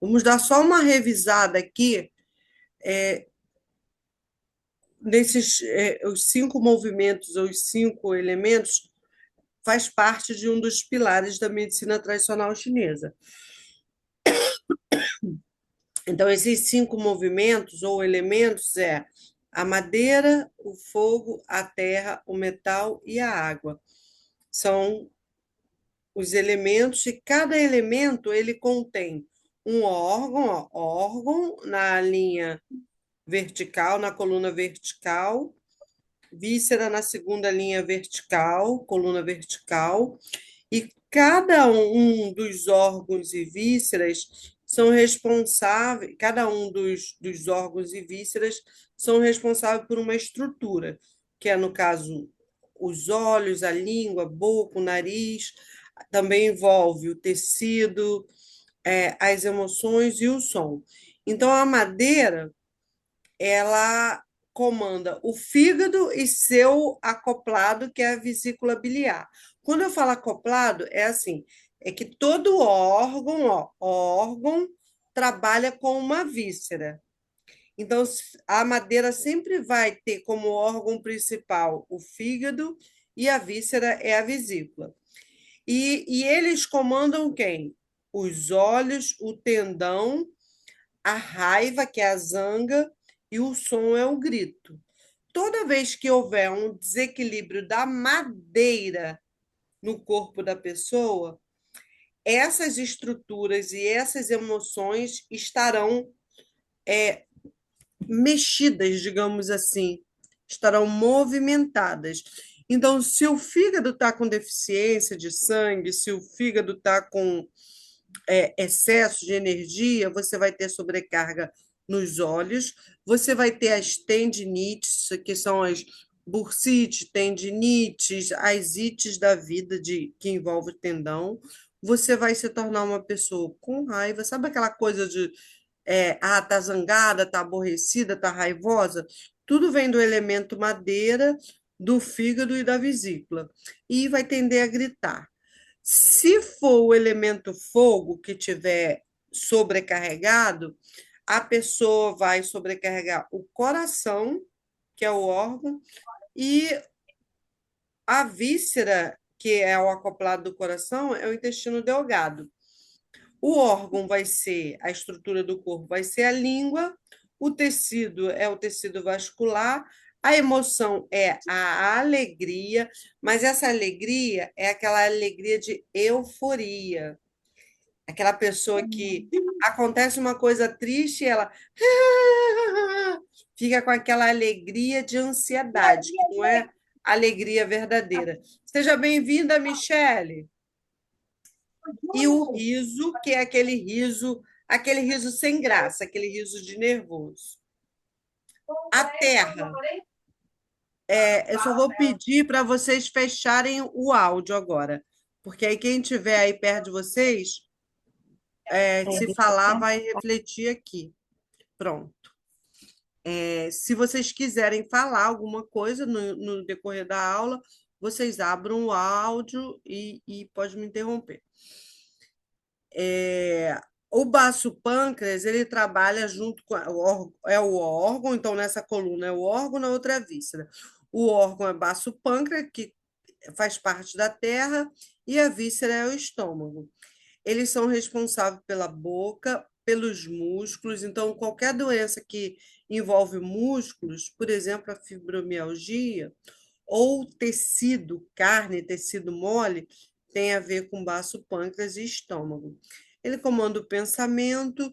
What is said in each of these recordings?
Vamos dar só uma revisada aqui nesses os 5 movimentos ou os 5 elementos faz parte de um dos pilares da medicina tradicional chinesa. Então, esses 5 movimentos ou elementos a madeira, o fogo, a terra, o metal e a água. São os elementos, e cada elemento ele contém um órgão, ó, órgão na linha vertical, na coluna vertical, víscera na segunda linha vertical, coluna vertical, e cada um dos órgãos e vísceras são responsáveis, cada um dos órgãos e vísceras são responsáveis por uma estrutura, que é, no caso, os olhos, a língua, a boca, o nariz, também envolve o tecido, as emoções e o som. Então, a madeira ela comanda o fígado e seu acoplado, que é a vesícula biliar. Quando eu falo acoplado, é assim, é que todo órgão, ó, órgão trabalha com uma víscera. Então, a madeira sempre vai ter como órgão principal o fígado e a víscera é a vesícula. E eles comandam quem? Os olhos, o tendão, a raiva, que é a zanga, e o som é o grito. Toda vez que houver um desequilíbrio da madeira no corpo da pessoa, essas estruturas e essas emoções estarão mexidas, digamos assim, estarão movimentadas. Então, se o fígado está com deficiência de sangue, se o fígado está com excesso de energia, você vai ter sobrecarga nos olhos, você vai ter as tendinites, que são as bursites, tendinites, as ites da vida que envolve o tendão. Você vai se tornar uma pessoa com raiva, sabe aquela coisa de tá zangada, tá aborrecida, tá raivosa? Tudo vem do elemento madeira, do fígado e da vesícula. E vai tender a gritar. Se for o elemento fogo que tiver sobrecarregado, a pessoa vai sobrecarregar o coração, que é o órgão, e a víscera, que é o acoplado do coração, é o intestino delgado. O órgão vai ser, a estrutura do corpo vai ser a língua, o tecido é o tecido vascular, a emoção é a alegria, mas essa alegria é aquela alegria de euforia. Aquela pessoa que acontece uma coisa triste e ela fica com aquela alegria de ansiedade, que não é alegria verdadeira. Seja bem-vinda, Michele. E o riso, que é aquele riso sem graça, aquele riso de nervoso. A terra. Eu só vou pedir para vocês fecharem o áudio agora, porque aí quem estiver aí perto de vocês, se Deixa eu falar, vai tentar. refletir aqui. Pronto. Se vocês quiserem falar alguma coisa no decorrer da aula, vocês abram o áudio e pode me interromper. O baço pâncreas, ele trabalha junto com o órgão, então nessa coluna é o órgão, na outra é a víscera. O órgão é baço pâncreas, que faz parte da terra, e a víscera é o estômago. Eles são responsáveis pela boca, pelos músculos, então qualquer doença que envolve músculos, por exemplo, a fibromialgia, ou tecido, carne, tecido mole, tem a ver com baço pâncreas e estômago. Ele comanda o pensamento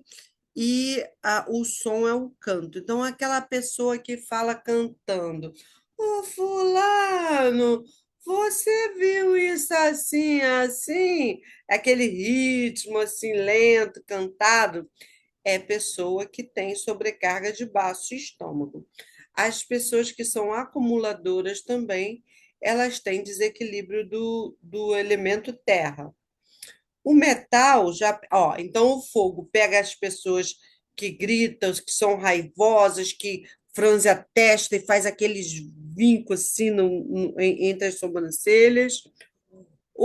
e o som é o canto. Então, aquela pessoa que fala cantando, ô fulano, você viu isso assim, assim? Aquele ritmo assim, lento, cantado, é pessoa que tem sobrecarga de baço e estômago. As pessoas que são acumuladoras também, elas têm desequilíbrio do elemento terra. O metal já, ó, então o fogo pega as pessoas que gritam, que são raivosas, que franze a testa e faz aqueles vincos assim entre as sobrancelhas.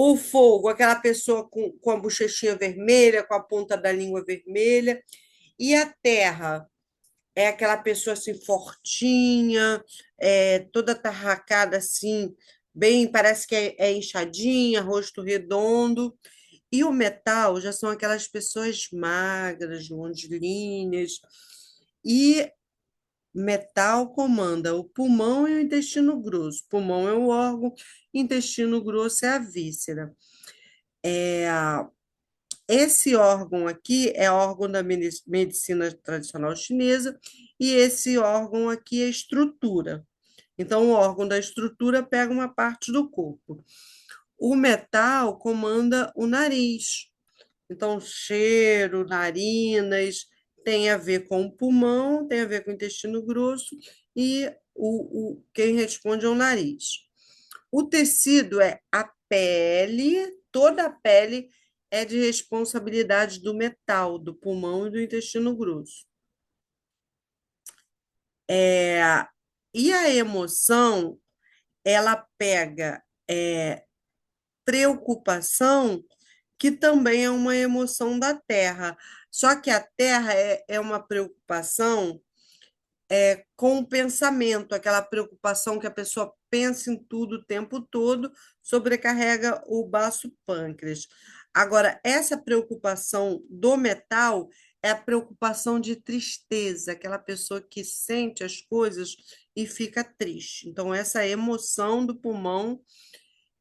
O fogo, aquela pessoa com a bochechinha vermelha, com a ponta da língua vermelha. E a terra é aquela pessoa assim fortinha, toda tarracada assim, bem, parece que é inchadinha, rosto redondo. E o metal já são aquelas pessoas magras, longilíneas. E metal comanda o pulmão e o intestino grosso. Pulmão é o órgão, intestino grosso é a víscera. Esse órgão aqui é órgão da medicina tradicional chinesa e esse órgão aqui é estrutura. Então, o órgão da estrutura pega uma parte do corpo. O metal comanda o nariz. Então, cheiro, narinas, tem a ver com o pulmão, tem a ver com o intestino grosso e quem responde é o nariz. O tecido é a pele, toda a pele é de responsabilidade do metal, do pulmão e do intestino grosso. É, e a emoção, ela pega preocupação, que também é uma emoção da terra. Só que a terra é uma preocupação com o pensamento, aquela preocupação que a pessoa pensa em tudo o tempo todo, sobrecarrega o baço pâncreas. Agora, essa preocupação do metal é a preocupação de tristeza, aquela pessoa que sente as coisas e fica triste. Então, essa emoção do pulmão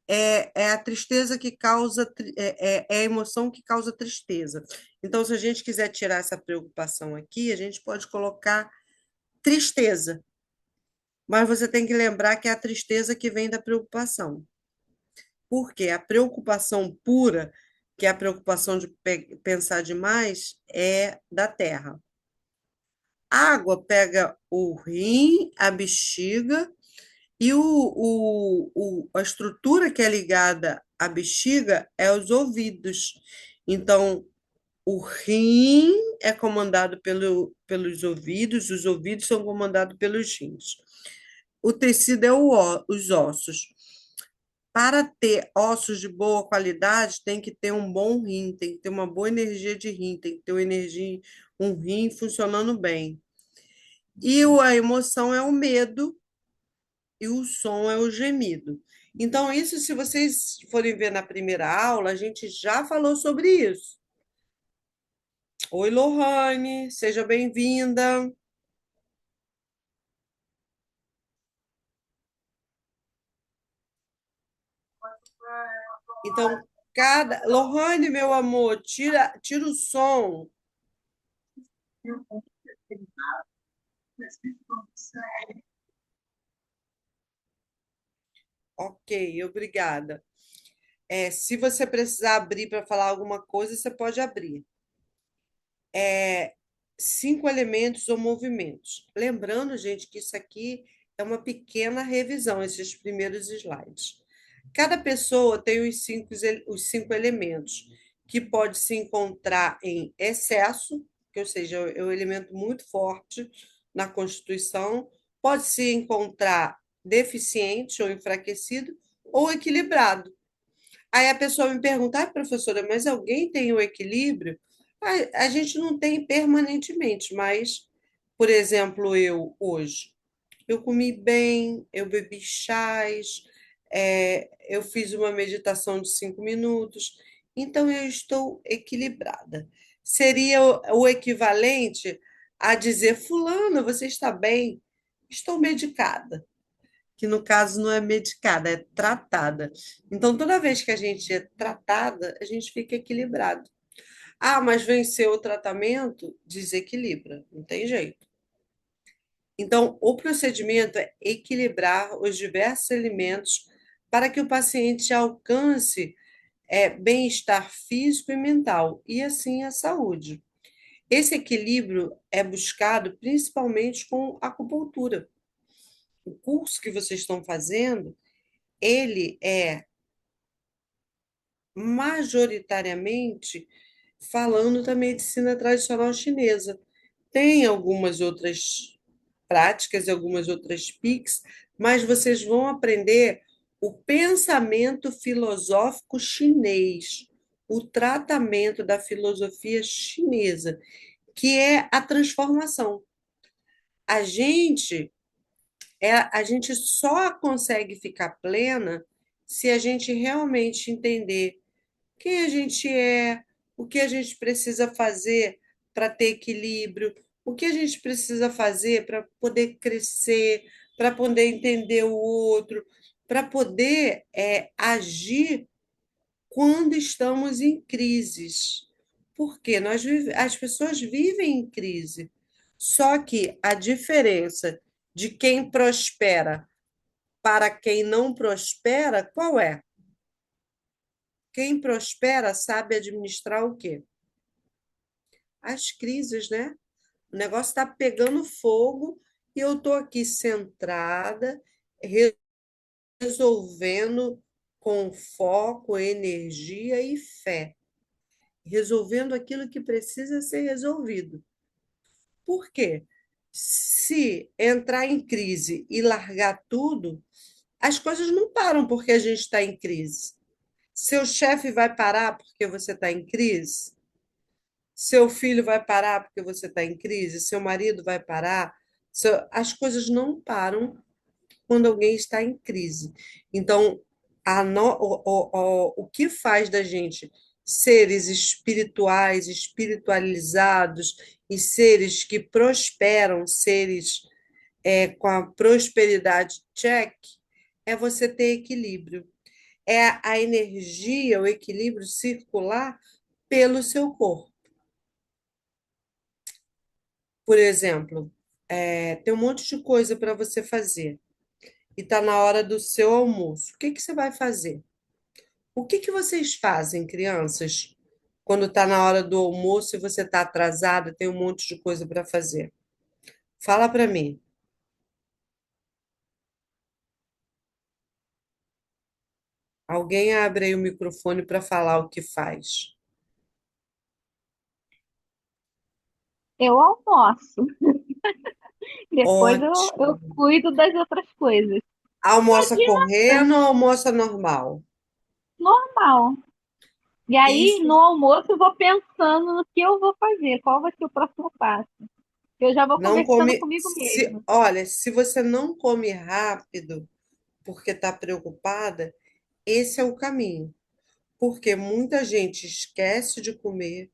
é a tristeza que causa, é a emoção que causa tristeza. Então, se a gente quiser tirar essa preocupação aqui, a gente pode colocar tristeza, mas você tem que lembrar que é a tristeza que vem da preocupação. Porque a preocupação pura, que é a preocupação de pensar demais, é da terra. A água pega o rim, a bexiga e a estrutura que é ligada à bexiga é os ouvidos. Então, o rim é comandado pelos ouvidos, os ouvidos são comandados pelos rins. O tecido é os ossos. Para ter ossos de boa qualidade, tem que ter um bom rim, tem que ter uma boa energia de rim, tem que ter uma energia, um rim funcionando bem. E a emoção é o medo e o som é o gemido. Então, isso, se vocês forem ver na primeira aula, a gente já falou sobre isso. Oi, Lohane, seja bem-vinda. Então, Lohane, meu amor, tira o som. Ok, obrigada. Se você precisar abrir para falar alguma coisa, você pode abrir. É, 5 elementos ou movimentos. Lembrando, gente, que isso aqui é uma pequena revisão, esses primeiros slides. Cada pessoa tem os cinco elementos, que pode se encontrar em excesso, que, ou seja, é um elemento muito forte na Constituição, pode se encontrar deficiente ou enfraquecido, ou equilibrado. Aí a pessoa me pergunta, professora, mas alguém tem o equilíbrio? A gente não tem permanentemente, mas, por exemplo, eu hoje, eu comi bem, eu bebi chás, eu fiz uma meditação de 5 minutos, então eu estou equilibrada. Seria o equivalente a dizer, fulano, você está bem? Estou medicada, que no caso não é medicada, é tratada. Então, toda vez que a gente é tratada, a gente fica equilibrado. Ah, mas venceu o tratamento, desequilibra, não tem jeito. Então, o procedimento é equilibrar os diversos alimentos para que o paciente alcance bem-estar físico e mental, e assim a saúde. Esse equilíbrio é buscado principalmente com acupuntura. O curso que vocês estão fazendo, ele é majoritariamente falando da medicina tradicional chinesa. Tem algumas outras práticas, algumas outras PICs, mas vocês vão aprender o pensamento filosófico chinês, o tratamento da filosofia chinesa, que é a transformação. A gente a gente só consegue ficar plena se a gente realmente entender quem a gente é, o que a gente precisa fazer para ter equilíbrio, o que a gente precisa fazer para poder crescer, para poder entender o outro, para poder agir quando estamos em crises. Porque as pessoas vivem em crise. Só que a diferença de quem prospera para quem não prospera, qual é? Quem prospera sabe administrar o quê? As crises, né? O negócio está pegando fogo e eu estou aqui centrada, resolvendo com foco, energia e fé, resolvendo aquilo que precisa ser resolvido. Por quê? Se entrar em crise e largar tudo, as coisas não param porque a gente está em crise. Seu chefe vai parar porque você está em crise? Seu filho vai parar porque você está em crise? Seu marido vai parar? As coisas não param quando alguém está em crise. Então, o que faz da gente seres espirituais, espiritualizados e seres que prosperam, seres com a prosperidade check, é você ter equilíbrio. É a energia, o equilíbrio circular pelo seu corpo. Por exemplo, tem um monte de coisa para você fazer e está na hora do seu almoço. O que que você vai fazer? O que que vocês fazem, crianças, quando está na hora do almoço e você está atrasada, tem um monte de coisa para fazer? Fala para mim. Alguém abre aí o microfone para falar o que faz. Eu almoço, depois eu Ótimo. cuido das outras coisas. Meu Almoça dia correndo ou almoça normal? normal. E aí, no Isso almoço, eu vou pensando no que eu vou fazer, qual vai ser o próximo passo. Eu já vou não conversando come. comigo Se, mesmo. olha, se você não come rápido porque está preocupada, esse é o caminho. Porque muita gente esquece de comer.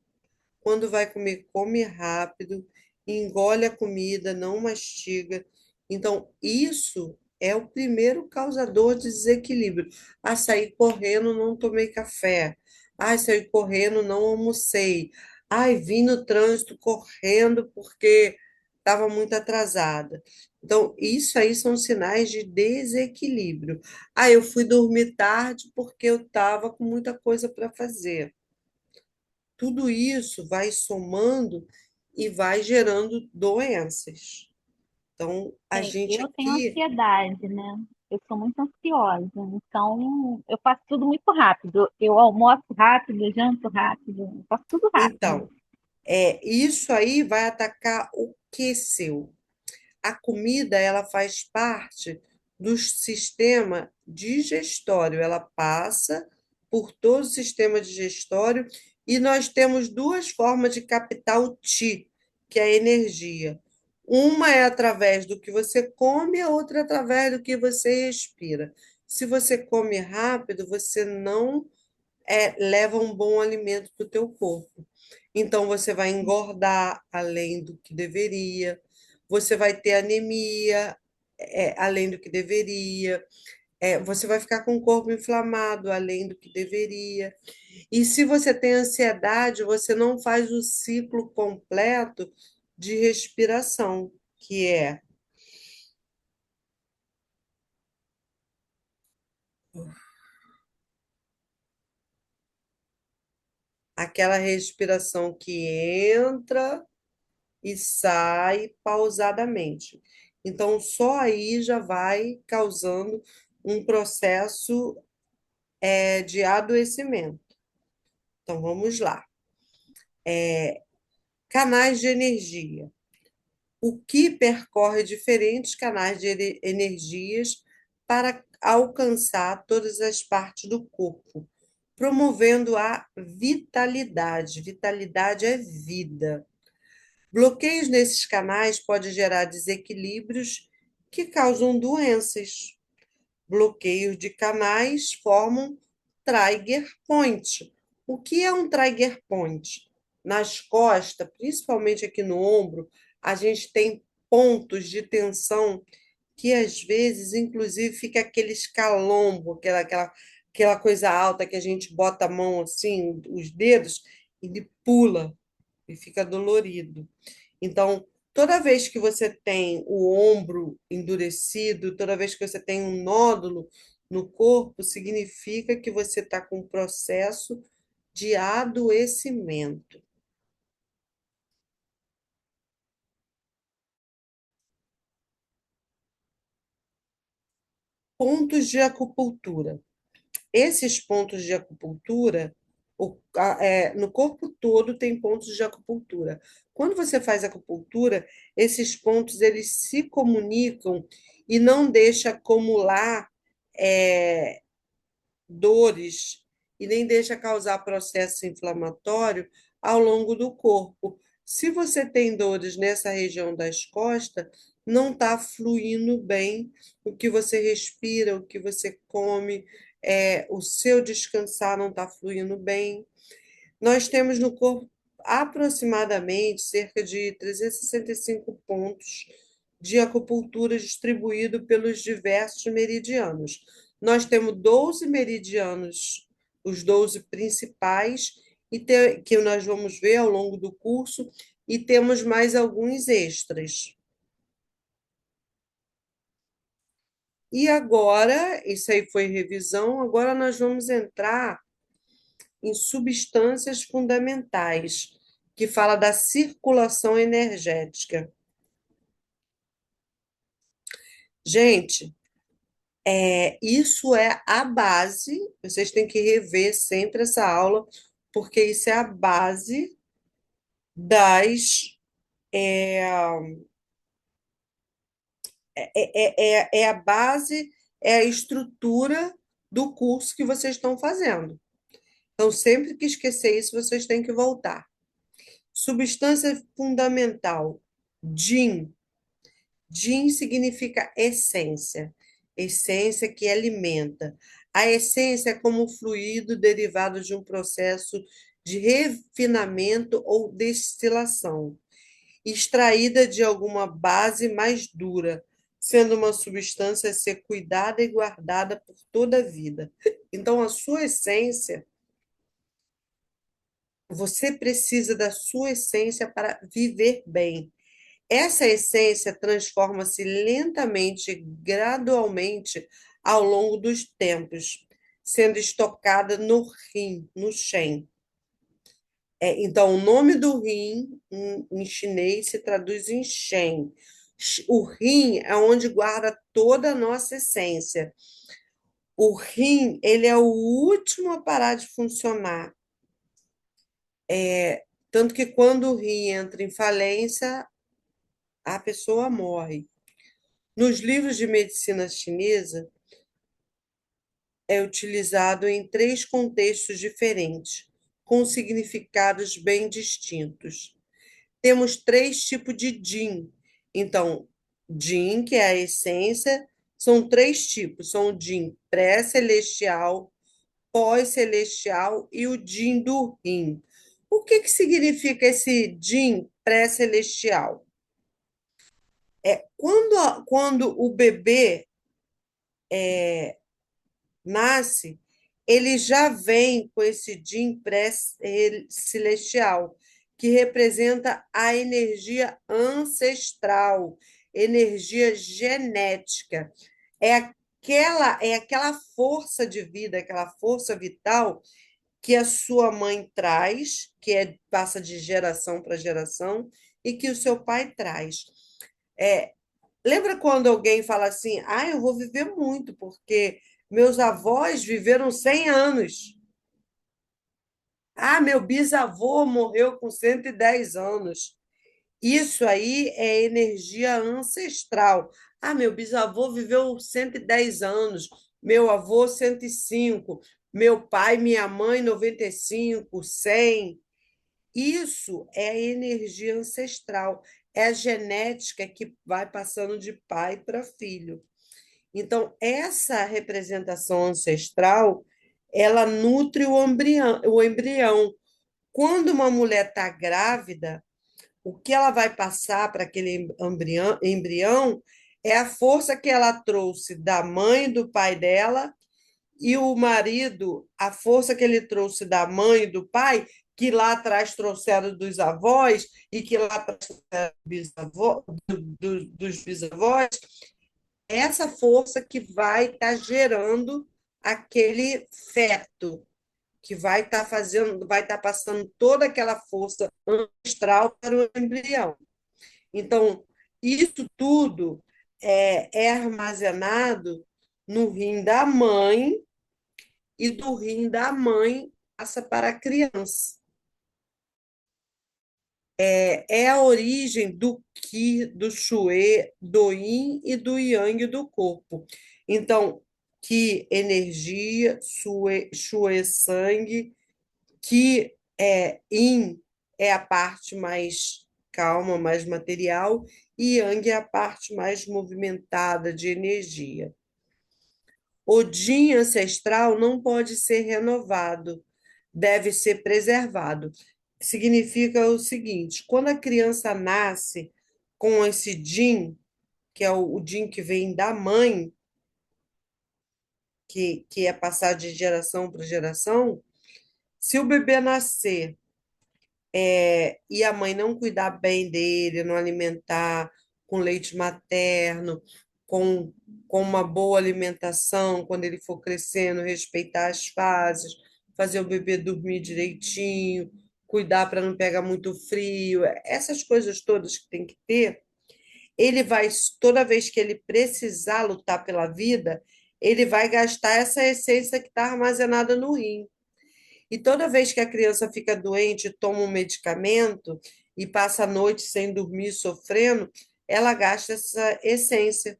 Quando vai comer, come rápido, engole a comida, não mastiga. Então, isso é o primeiro causador de desequilíbrio. Ah, saí correndo, não tomei café. Ah, saí correndo, não almocei. Ai, vim no trânsito correndo porque estava muito atrasada. Então, isso aí são sinais de desequilíbrio. Ah, eu fui dormir tarde porque eu estava com muita coisa para fazer. Tudo isso vai somando e vai gerando doenças. Então, a gente Eu tenho aqui, ansiedade, né? Eu sou muito ansiosa, então eu faço tudo muito rápido. Eu almoço rápido, janto rápido, eu faço tudo rápido. então, isso aí vai atacar o que seu? A comida, ela faz parte do sistema digestório, ela passa por todo o sistema digestório e nós temos duas formas de captar o Ti, que é a energia. Uma é através do que você come, a outra é através do que você respira. Se você come rápido, você não leva um bom alimento para o teu corpo. Então, você vai engordar além do que deveria, você vai ter anemia, além do que deveria, você vai ficar com o corpo inflamado, além do que deveria. E se você tem ansiedade, você não faz o ciclo completo de respiração, que é aquela respiração que entra e sai pausadamente. Então, só aí já vai causando um processo de adoecimento. Então, vamos lá. Canais de energia. O que percorre diferentes canais de energias para alcançar todas as partes do corpo, promovendo a vitalidade. Vitalidade é vida. Bloqueios nesses canais podem gerar desequilíbrios que causam doenças. Bloqueios de canais formam trigger point. O que é um trigger point? Nas costas, principalmente aqui no ombro, a gente tem pontos de tensão que às vezes, inclusive, fica aquele escalombo, aquela coisa alta que a gente bota a mão assim, os dedos, e ele pula e fica dolorido. Então, toda vez que você tem o ombro endurecido, toda vez que você tem um nódulo no corpo, significa que você está com um processo de adoecimento. Pontos de acupuntura. Esses pontos de acupuntura, no corpo todo tem pontos de acupuntura. Quando você faz acupuntura, esses pontos eles se comunicam e não deixa acumular é, dores e nem deixa causar processo inflamatório ao longo do corpo. Se você tem dores nessa região das costas, não está fluindo bem o que você respira, o que você come, o seu descansar não está fluindo bem. Nós temos no corpo aproximadamente cerca de 365 pontos de acupuntura distribuído pelos diversos meridianos. Nós temos 12 meridianos, os 12 principais, que nós vamos ver ao longo do curso, e temos mais alguns extras. E agora, isso aí foi revisão, agora nós vamos entrar em substâncias fundamentais, que fala da circulação energética. Gente, isso é a base, vocês têm que rever sempre essa aula, porque isso é a base das. É, é a base, é a estrutura do curso que vocês estão fazendo. Então, sempre que esquecer isso, vocês têm que voltar. Substância fundamental, DIN. Din significa essência, essência que alimenta. A essência é como fluido derivado de um processo de refinamento ou destilação, extraída de alguma base mais dura, sendo uma substância a ser cuidada e guardada por toda a vida. Então, a sua essência, você precisa da sua essência para viver bem. Essa essência transforma-se lentamente, gradualmente, ao longo dos tempos, sendo estocada no rim, no Shen. Então, o nome do rim, em chinês, se traduz em Shen. O rim é onde guarda toda a nossa essência. O rim, ele é o último a parar de funcionar. Tanto que quando o rim entra em falência, a pessoa morre. Nos livros de medicina chinesa, é utilizado em três contextos diferentes, com significados bem distintos. Temos três tipos de Jin. Então, Jin, que é a essência, são três tipos: são o Jin pré-celestial, pós-celestial e o Jin do Rim. O que que significa esse Jin pré-celestial? Quando o bebê nasce, ele já vem com esse Jin pré-celestial, que representa a energia energia genética. É aquela força de vida, aquela força vital que a sua mãe traz, passa de geração para geração, e que o seu pai traz. É, Lembra quando alguém fala assim: ah, eu vou viver muito, porque meus avós viveram 100 anos. Ah, meu bisavô morreu com 110 anos. Isso aí é energia ancestral. Ah, meu bisavô viveu 110 anos. meu avô 105, meu pai, minha mãe 95, 100. Isso é a energia ancestral, é a genética que vai passando de pai para filho. Então, essa representação ancestral, ela nutre o embrião, o embrião. Quando uma mulher está grávida, o que ela vai passar para aquele embrião é a força que ela trouxe da mãe e do pai dela, e o marido, a força que ele trouxe da mãe e do pai, que lá atrás trouxeram dos avós, e que lá atrás trouxeram dos bisavós, essa força que vai estar gerando aquele feto, que vai estar fazendo, vai estar passando toda aquela força ancestral para o embrião. Então, isso tudo é armazenado no rim da mãe, e do rim da mãe passa para a criança. É a origem do Qi, do Shui, do Yin e do Yang do corpo. Então, Qi, energia, Shui, sangue, Qi Yin é a parte mais calma, mais material, e Yang é a parte mais movimentada de energia. O Din ancestral não pode ser renovado, deve ser preservado. Significa o seguinte: quando a criança nasce com esse Din, que é o Din que vem da mãe, que é passado de geração para geração, se o bebê nascer e a mãe não cuidar bem dele, não alimentar com leite materno, com, com uma boa alimentação, quando ele for crescendo, respeitar as fases, fazer o bebê dormir direitinho, cuidar para não pegar muito frio, essas coisas todas que tem que ter, ele vai, toda vez que ele precisar lutar pela vida, ele vai gastar essa essência que está armazenada no rim. E toda vez que a criança fica doente, toma um medicamento e passa a noite sem dormir, sofrendo, ela gasta essa essência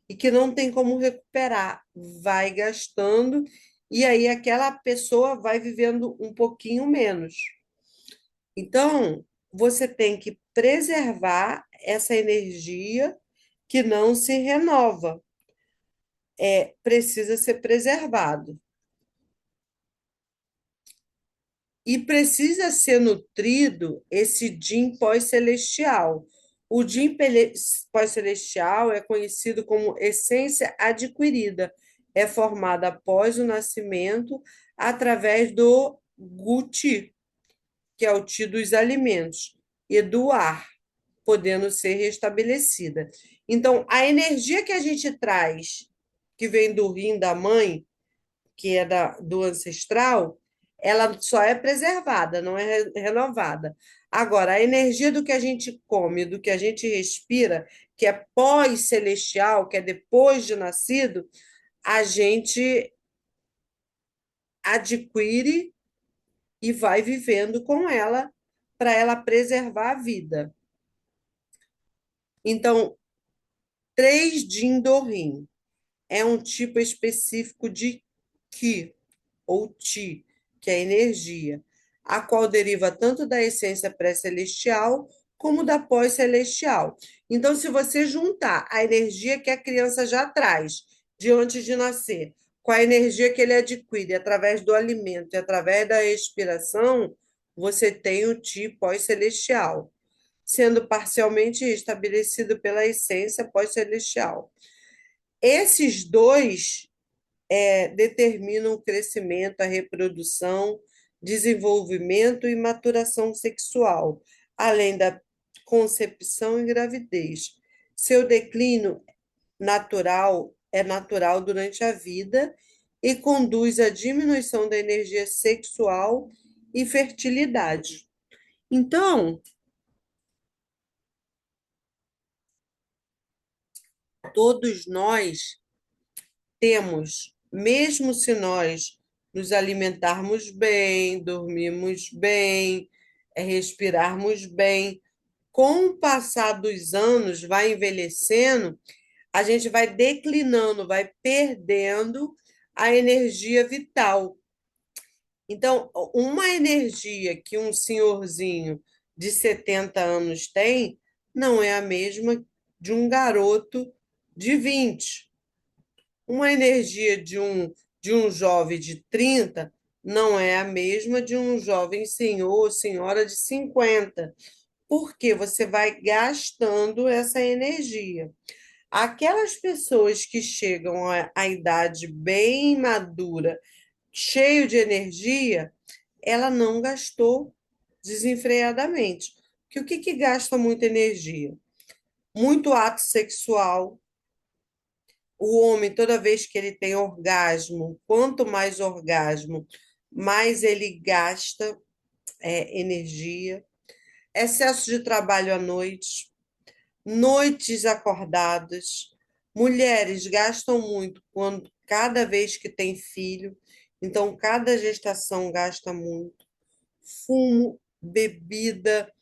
e que não tem como recuperar. Vai gastando e aí aquela pessoa vai vivendo um pouquinho menos. Então, você tem que preservar essa energia que não se renova. Precisa ser preservado. E precisa ser nutrido esse Din pós-celestial. O Din pós-celestial é conhecido como essência adquirida. É formada após o nascimento através do Guti, que é o Ti dos alimentos, e do ar, podendo ser restabelecida. Então, a energia que a gente traz, que vem do rim da mãe, que é do ancestral, ela só é preservada, não é renovada. Agora, a energia do que a gente come, do que a gente respira, que é pós-celestial, que é depois de nascido, a gente adquire e vai vivendo com ela para ela preservar a vida. Então, 3 Jindorim é um tipo específico de Qi, ou Ti, que é energia, a qual deriva tanto da essência pré-celestial como da pós-celestial. Então, se você juntar a energia que a criança já traz de antes de nascer, com a energia que ele adquire através do alimento e através da respiração, você tem o Ti pós-celestial, sendo parcialmente estabelecido pela essência pós-celestial. Esses dois determinam o crescimento, a reprodução, desenvolvimento e maturação sexual, além da concepção e gravidez. Seu declínio é natural durante a vida e conduz à diminuição da energia sexual e fertilidade. Então, todos nós temos, mesmo se nós nos alimentarmos bem, dormirmos bem, respirarmos bem, com o passar dos anos, vai envelhecendo, a gente vai declinando, vai perdendo a energia vital. Então, uma energia que um senhorzinho de 70 anos tem não é a mesma de um garoto de 20. Uma energia de um jovem de 30 não é a mesma de um jovem senhor ou senhora de 50, porque você vai gastando essa energia. Aquelas pessoas que chegam à idade bem madura, cheio de energia, ela não gastou desenfreadamente. Porque o que que gasta muita energia? Muito ato sexual. O homem, toda vez que ele tem orgasmo, quanto mais orgasmo, mais ele gasta energia. Excesso de trabalho à noite, noites acordadas. Mulheres gastam muito quando cada vez que tem filho, então cada gestação gasta muito. Fumo, bebida,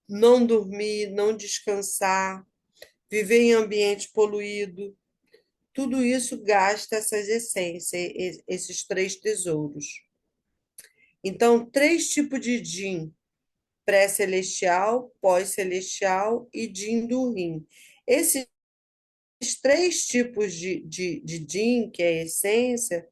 não dormir, não descansar, viver em ambiente poluído, tudo isso gasta essas essências, esses três tesouros. Então, três tipos de Jin: pré-celestial, pós-celestial e Jin do rim. Esses três tipos de Jin, que é a essência,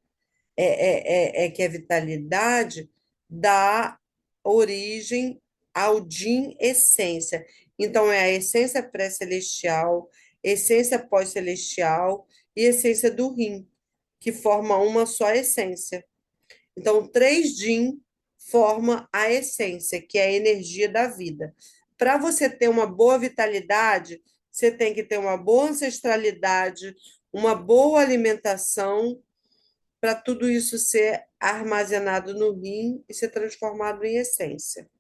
que é vitalidade, dá origem ao Jin essência. Então, é a essência pré-celestial, essência pós-celestial e essência do rim, que forma uma só essência. Então, três Jin forma a essência, que é a energia da vida. Para você ter uma boa vitalidade, você tem que ter uma boa ancestralidade, uma boa alimentação, para tudo isso ser armazenado no rim e ser transformado em essência.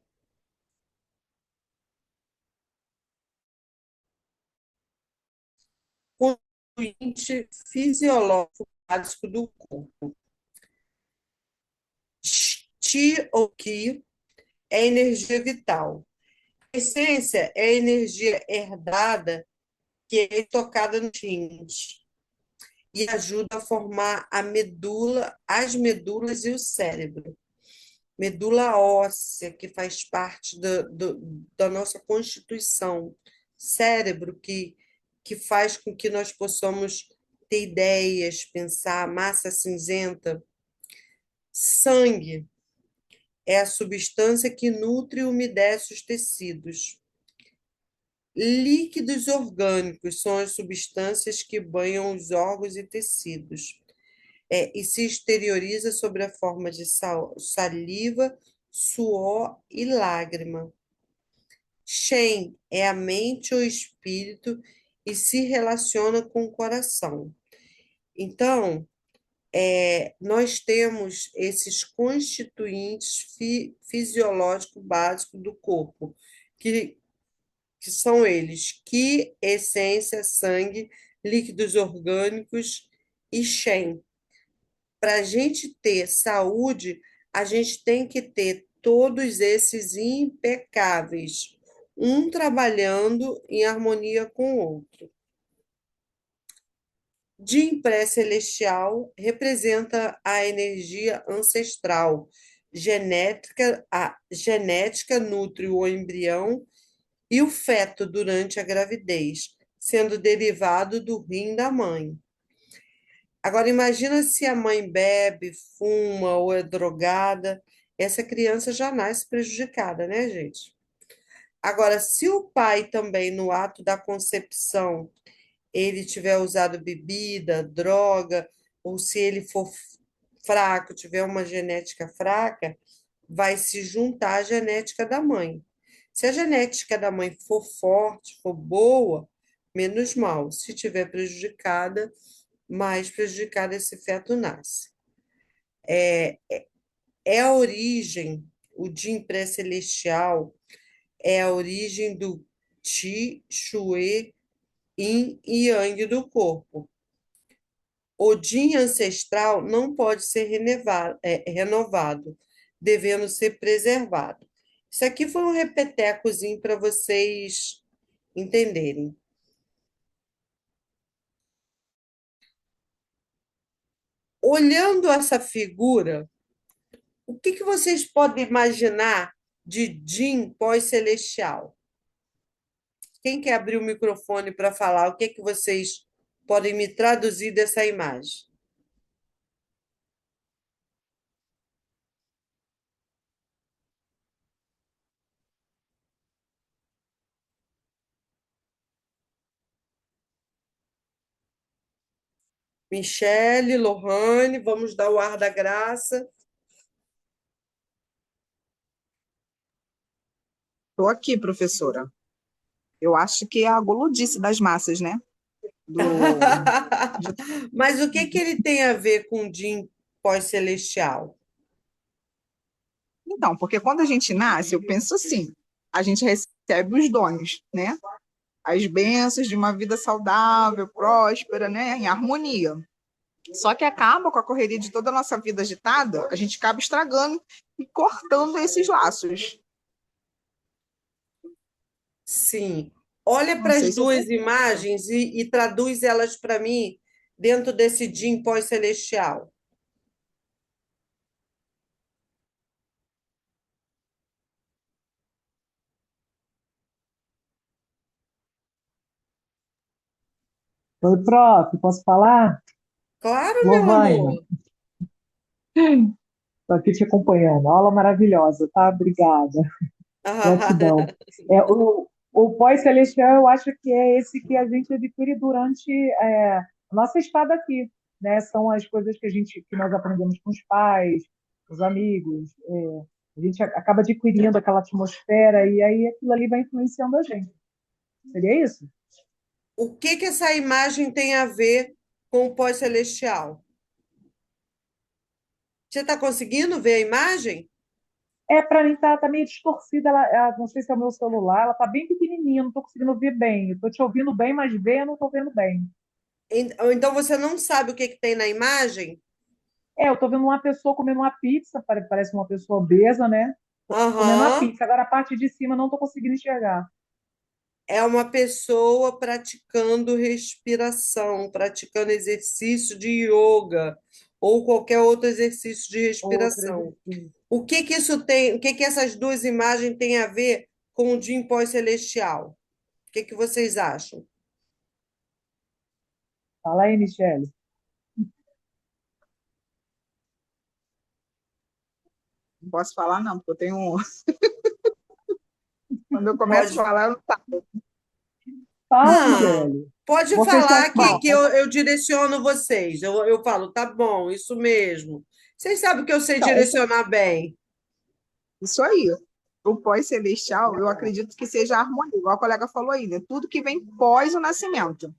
Constituinte fisiológico básico do corpo. Ti ou Ki é energia vital. A essência é a energia herdada que é tocada nos rins e ajuda a formar a medula, as medulas e o cérebro. Medula óssea, que faz parte da nossa constituição, cérebro, que faz com que nós possamos ter ideias, pensar, massa cinzenta. Sangue é a substância que nutre e umedece os tecidos. Líquidos orgânicos são as substâncias que banham os órgãos e tecidos, e se exterioriza sobre a forma de saliva, suor e lágrima. Shen é a mente ou espírito e se relaciona com o coração. Então, nós temos esses constituintes fisiológicos básicos do corpo, que, que são eles: Qi, essência, sangue, líquidos orgânicos e Shen. Para a gente ter saúde, a gente tem que ter todos esses impecáveis, um trabalhando em harmonia com o outro. Jin pré-celestial representa a energia ancestral. A genética nutre o embrião e o feto durante a gravidez, sendo derivado do rim da mãe. Agora, imagina se a mãe bebe, fuma ou é drogada, essa criança já nasce prejudicada, né, gente? Agora, se o pai também, no ato da concepção, ele tiver usado bebida, droga, ou se ele for fraco, tiver uma genética fraca, vai se juntar à genética da mãe. Se a genética da mãe for forte, for boa, menos mal. Se tiver prejudicada, mais prejudicado esse feto nasce. É a origem, o Jin pré-celestial, é a origem do Qi, Shui, Yin e Yang do corpo. O Jin ancestral não pode ser renovado, devendo ser preservado. Isso aqui foi um repetecozinho para vocês entenderem. Olhando essa figura, o que que vocês podem imaginar de Jin pós-celestial? Quem quer abrir o microfone para falar? O que que vocês podem me traduzir dessa imagem? Michele, Lohane, vamos dar o ar da graça. Estou aqui, professora. Eu acho que é a guludice das massas, né? Do... Mas o que que ele tem a ver com o Jin pós-celestial? Então, porque quando a gente nasce, eu penso assim, a gente recebe os dons, né? As bênçãos de uma vida saudável, próspera, né? Em harmonia. Só que acaba com a correria de toda a nossa vida agitada, a gente acaba estragando e cortando esses laços. Sim. Olha Não para sei as se eu duas concordo. imagens e traduz elas para mim dentro desse Jin pós-celestial. Oi, prof, posso falar? Claro, meu Lohane, amor. estou aqui te acompanhando. Aula maravilhosa, tá? Obrigada. Gratidão. O pós-celestial, eu acho que é esse que a gente adquire durante a nossa estada aqui, né? São as coisas que nós aprendemos com os pais, os amigos. A gente acaba adquirindo aquela atmosfera e aí aquilo ali vai influenciando a gente. Seria isso? O que que essa imagem tem a ver com o pós-celestial? Você está conseguindo ver a imagem? Para mim tá meio distorcida, não sei se é o meu celular, ela tá bem pequenininha, não estou conseguindo ver bem. Eu tô te ouvindo bem, mas ver eu não estou vendo bem. Ou então você não sabe o que que tem na imagem? Eu estou vendo uma pessoa comendo uma pizza, parece uma pessoa obesa, né? Comendo uma Aham. pizza. Agora a parte de cima eu não estou conseguindo enxergar. É uma pessoa praticando respiração, praticando exercício de yoga ou qualquer outro exercício de Outro respiração. exercício. O que que isso tem, o que que essas duas imagens têm a ver com o Jim pós-celestial? O que que vocês acham? Fala aí, Michele. Não posso falar, não, porque eu tenho. Quando eu começo a Pode, falar, eu não falo. Fala, não, Michele. pode Vou fechar falar aqui. que eu direciono vocês. Eu falo, tá bom, isso mesmo. Vocês sabem que eu sei Então, direcionar bem. isso aí. O pós-celestial, eu acredito que seja a harmonia, igual a colega falou aí, né? Tudo que vem pós o nascimento.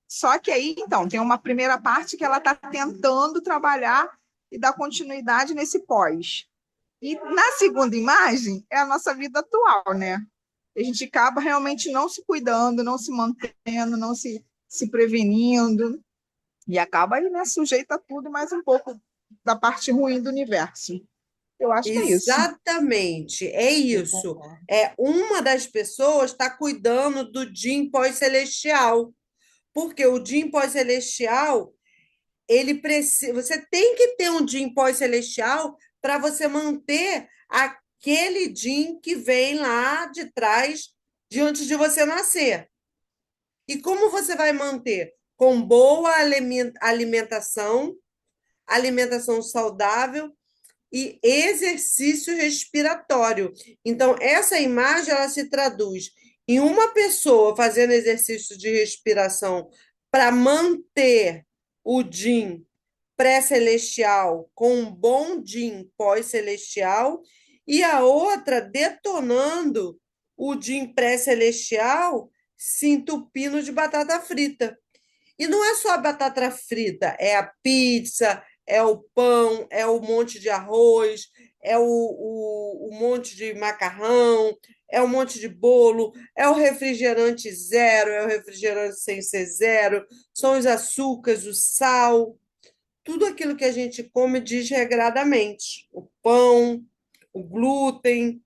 Só que aí, então, tem uma primeira parte que ela está tentando trabalhar e dar continuidade nesse pós. E na segunda imagem é a nossa vida atual, né? A gente acaba realmente não se cuidando, não se mantendo, não se prevenindo, e acaba aí, né, sujeita a tudo e mais um pouco da parte ruim do universo. Eu acho que é isso. Exatamente, é Eu isso. concordo. É uma das pessoas está cuidando do Jim pós-celestial, porque o Jim pós-celestial, ele precisa, você tem que ter um Jim pós-celestial para você manter aquele Jim que vem lá de trás, de antes de você nascer. E como você vai manter? Com boa alimentação, alimentação saudável e exercício respiratório. Então, essa imagem ela se traduz em uma pessoa fazendo exercício de respiração para manter o Jin pré-celestial com um bom Jin pós-celestial e a outra detonando o Jin pré-celestial se entupindo de batata frita. E não é só a batata frita, é a pizza, é o pão, é o monte de arroz, é o monte de macarrão, é o monte de bolo, é o refrigerante zero, é o refrigerante sem ser zero, são os açúcares, o sal, tudo aquilo que a gente come desregradamente, o pão, o glúten.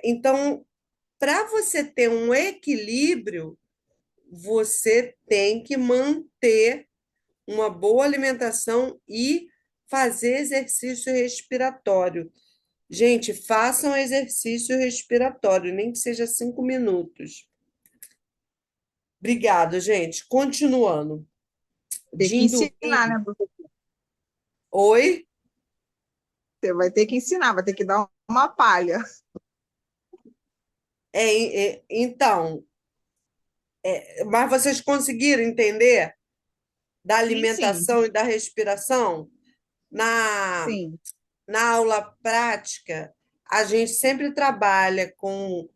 Então, para você ter um equilíbrio, você tem que manter uma boa alimentação e fazer exercício respiratório. Gente, façam exercício respiratório, nem que seja 5 minutos. Obrigado, gente. Continuando. Tem que Dindo ensinar, né, professor? Oi? Você vai ter que ensinar, vai ter que dar uma palha. Então, mas vocês conseguiram entender da Sim, sim, alimentação e da respiração? Na, sim. na aula prática, a gente sempre trabalha com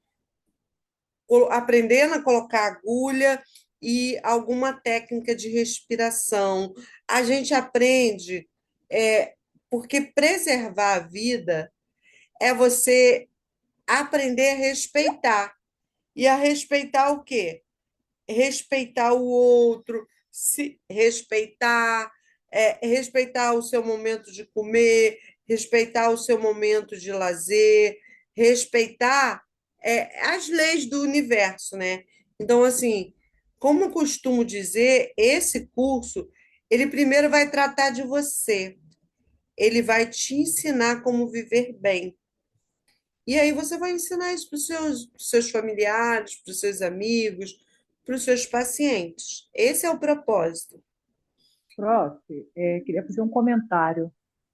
aprendendo a colocar agulha e alguma técnica de respiração. A gente aprende, porque preservar a vida é você aprender a respeitar. E a respeitar o quê? Respeitar o outro, se respeitar, respeitar o seu momento de comer, respeitar o seu momento de lazer, respeitar as leis do universo, né? Então, assim, como eu costumo dizer, esse curso, ele primeiro vai tratar de você, ele vai te ensinar como viver bem. E aí você vai ensinar isso pros seus familiares, para os seus amigos, para os seus pacientes. Esse é o propósito. Prof, queria fazer um comentário.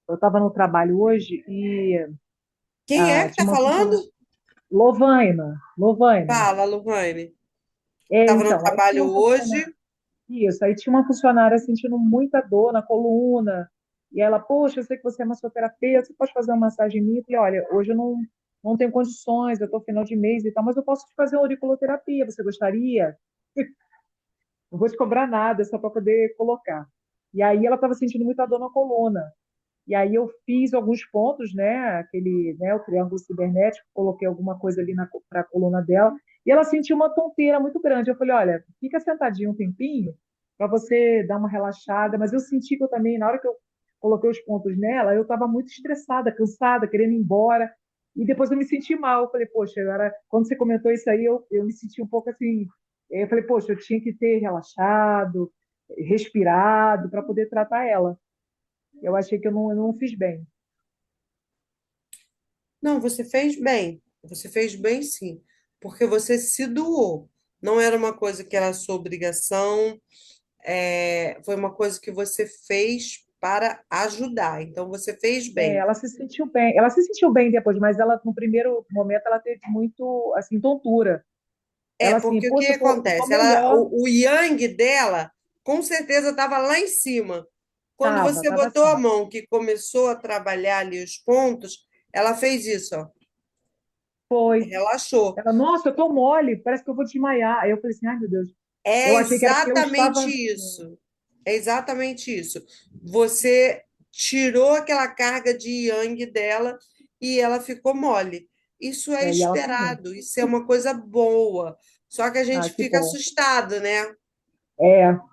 Eu estava no trabalho hoje e Quem é que tinha está uma funcionária. falando? Lovaina. Fala, Luane. Estava no Então, aí tinha trabalho uma hoje. funcionária. Isso, aí tinha uma funcionária sentindo muita dor na coluna. E ela, poxa, eu sei que você é massoterapeuta, você pode fazer uma massagem em mim? Eu falei, olha, hoje eu não tenho condições, eu estou final de mês e tal, mas eu posso te fazer uma auriculoterapia, você gostaria? Não vou te cobrar nada, é só para poder colocar. E aí ela estava sentindo muita dor na coluna. E aí eu fiz alguns pontos, né, o triângulo cibernético, coloquei alguma coisa ali para a coluna dela, e ela sentiu uma tonteira muito grande. Eu falei, olha, fica sentadinho um tempinho para você dar uma relaxada, mas eu senti que eu também, na hora que eu coloquei os pontos nela, eu estava muito estressada, cansada, querendo ir embora, e depois eu me senti mal. Eu falei, poxa, agora, quando você comentou isso aí, eu me senti um pouco assim, eu falei, poxa, eu tinha que ter relaxado, respirado para poder tratar ela. Eu achei que eu não fiz bem. Não, você fez bem. Você fez bem, sim. Porque você se doou. Não era uma coisa que era sua obrigação, foi uma coisa que você fez para ajudar. Então, você fez bem. Ela se sentiu bem. Ela se sentiu bem depois, mas ela, no primeiro momento, ela teve muito, assim, tontura. Ela assim, Porque o que poxa, eu tô acontece? melhor. O yang dela, com certeza, estava lá em cima. Quando você Tava botou a assim. mão, que começou a trabalhar ali os pontos, ela fez isso, ó, Foi. relaxou. Ela, nossa, eu tô mole, parece que eu vou desmaiar. Aí eu falei assim, ai meu Deus. É Eu achei que era porque eu exatamente estava. isso. É exatamente isso. Você tirou aquela carga de yang dela e ela ficou mole. Isso é E ela também. esperado, isso é uma coisa boa. Só que a Ah, gente que fica bom. assustado, né?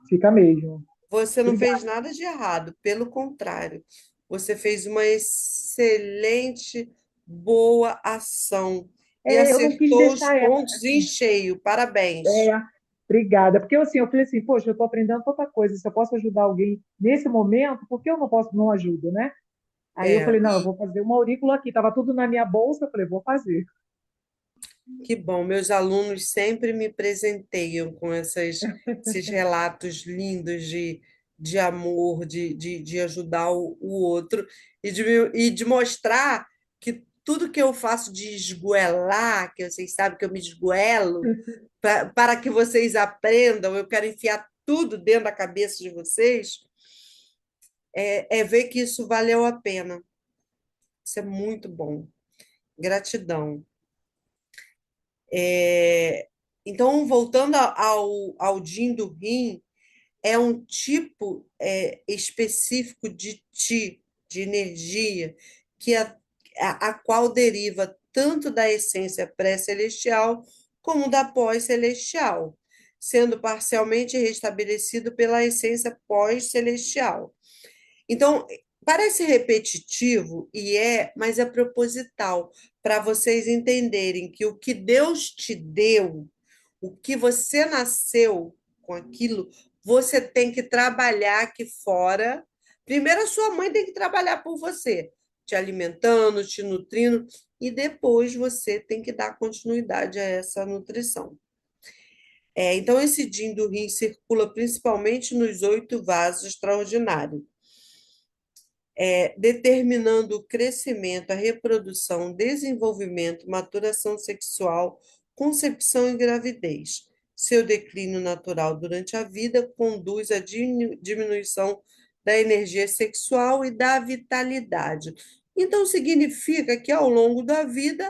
Fica mesmo. Você não fez Obrigada. nada de errado, pelo contrário, você fez uma excelente, boa ação e Eu não quis acertou os deixar ela pontos em assim. cheio. Parabéns. É, obrigada. Porque assim, eu falei assim, poxa, eu estou aprendendo tanta coisa. Se eu posso ajudar alguém nesse momento, por que eu não posso, não ajudo, né? Aí eu É, falei, não, eu vou fazer uma aurícula aqui. Tava tudo na minha bolsa, eu falei, vou fazer. que bom, meus alunos sempre me presenteiam com esses relatos lindos de amor, de ajudar o outro e de mostrar que tudo que eu faço de esgoelar, que vocês sabem que eu me esgoelo, para que vocês aprendam, eu quero enfiar tudo dentro da cabeça de vocês, é ver que isso valeu a pena. Isso é muito bom. Gratidão. É, então, voltando ao Din do rim, é um tipo específico de Ti, de energia, a qual deriva tanto da essência pré-celestial como da pós-celestial, sendo parcialmente restabelecido pela essência pós-celestial. Então, parece repetitivo e mas é proposital para vocês entenderem que o que Deus te deu, o que você nasceu com aquilo, você tem que trabalhar aqui fora. Primeiro, a sua mãe tem que trabalhar por você, te alimentando, te nutrindo, e depois você tem que dar continuidade a essa nutrição. Então, esse Jin do rim circula principalmente nos 8 vasos extraordinários, determinando o crescimento, a reprodução, desenvolvimento, maturação sexual, concepção e gravidez. Seu declínio natural durante a vida conduz à diminuição da energia sexual e da vitalidade. Então, significa que ao longo da vida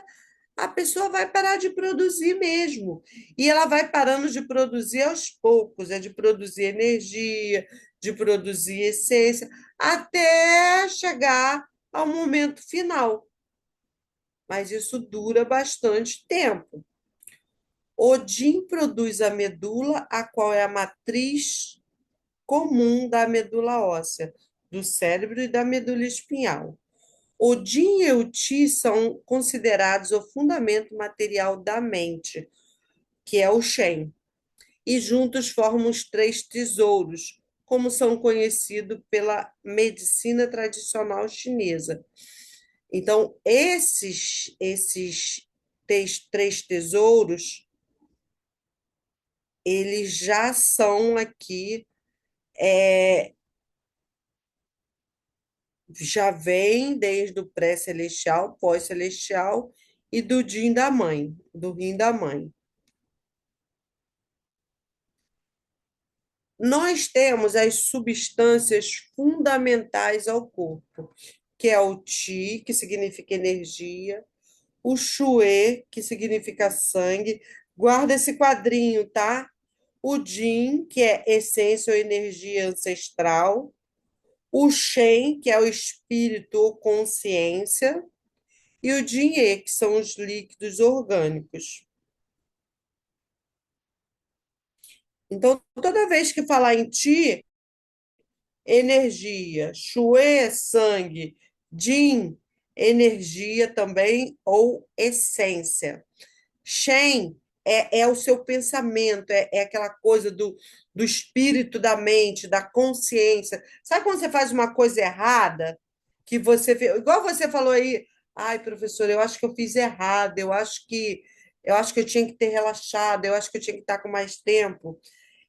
a pessoa vai parar de produzir mesmo. E ela vai parando de produzir aos poucos, de produzir energia, de produzir essência, até chegar ao momento final. Mas isso dura bastante tempo. Odin produz a medula, a qual é a matriz comum da medula óssea, do cérebro e da medula espinhal. Odin e o Ti são considerados o fundamento material da mente, que é o Shen, e juntos formam os 3 tesouros, como são conhecidos pela medicina tradicional chinesa. Então, esses 3 tesouros, eles já são aqui, já vem desde o pré-celestial, pós-celestial e do Din da mãe, do rim da mãe. Nós temos as substâncias fundamentais ao corpo, que é o Qi, que significa energia, o Xue, que significa sangue. Guarda esse quadrinho, tá? O Jin, que é essência ou energia ancestral, o Shen, que é o espírito ou consciência, e o Jin-E, que são os líquidos orgânicos. Então, toda vez que falar em Ti, energia, Xue, sangue, Jin, energia também ou essência. Shen é o seu pensamento, é aquela coisa do espírito da mente, da consciência. Sabe quando você faz uma coisa errada? Que você, igual você falou aí, ai, professor, eu acho que eu fiz errado, eu acho que eu tinha que ter relaxado, eu acho que eu tinha que estar com mais tempo.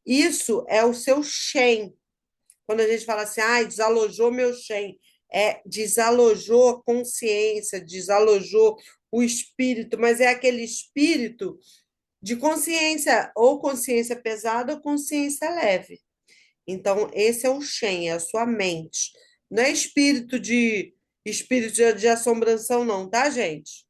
Isso é o seu Shen. Quando a gente fala assim, ai, desalojou meu Shen, desalojou a consciência, desalojou o espírito, mas é aquele espírito de consciência, ou consciência pesada ou consciência leve. Então, esse é o Shen, é a sua mente. Não é espírito de assombração, não, tá, gente?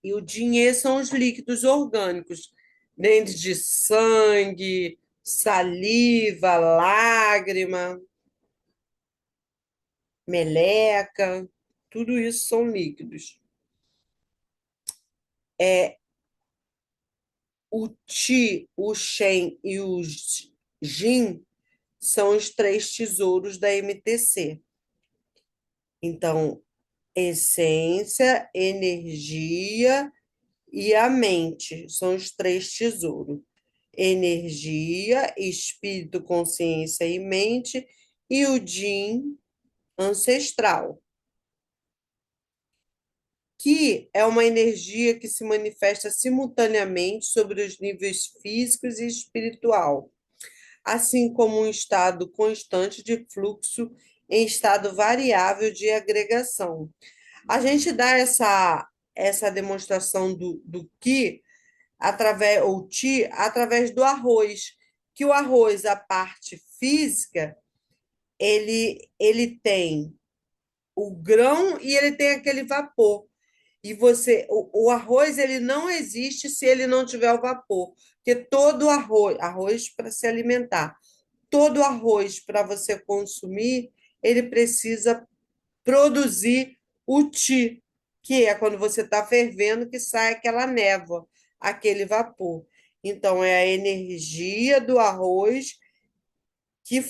E o dinheiro são os líquidos orgânicos, dentro de sangue, saliva, lágrima, meleca, tudo isso são líquidos. O Ti, o Shen e o Jin são os 3 tesouros da MTC. Então, essência, energia e a mente são os 3 tesouros. Energia, espírito, consciência e mente, e o Jin ancestral, que é uma energia que se manifesta simultaneamente sobre os níveis físicos e espiritual, assim como um estado constante de fluxo em estado variável de agregação. A gente dá essa demonstração do Qi ou Ti através do arroz, que o arroz, a parte física, ele tem o grão e ele tem aquele vapor. E o arroz ele não existe se ele não tiver o vapor, porque todo arroz para se alimentar, todo arroz para você consumir, ele precisa produzir o Ti, que é quando você está fervendo que sai aquela névoa, aquele vapor. Então, é a energia do arroz que,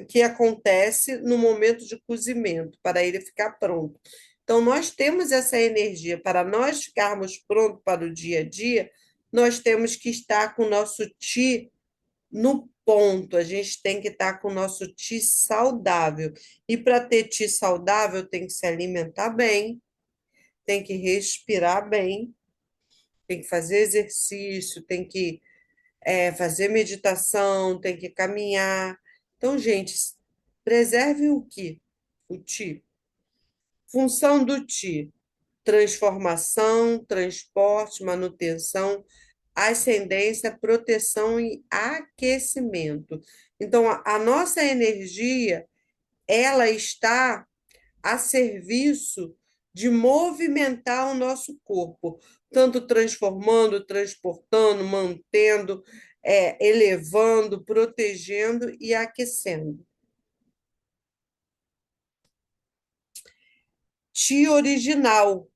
que acontece no momento de cozimento, para ele ficar pronto. Então, nós temos essa energia. Para nós ficarmos prontos para o dia a dia, nós temos que estar com o nosso Ti no ponto. A gente tem que estar com o nosso Ti saudável. E para ter Ti saudável, tem que se alimentar bem, tem que respirar bem, tem que fazer exercício, tem que fazer meditação, tem que caminhar. Então, gente, preserve o Ki, o Ti. Função do Ti: transformação, transporte, manutenção, ascendência, proteção e aquecimento. Então, a nossa energia, ela está a serviço de movimentar o nosso corpo, tanto transformando, transportando, mantendo, elevando, protegendo e aquecendo. Ti original.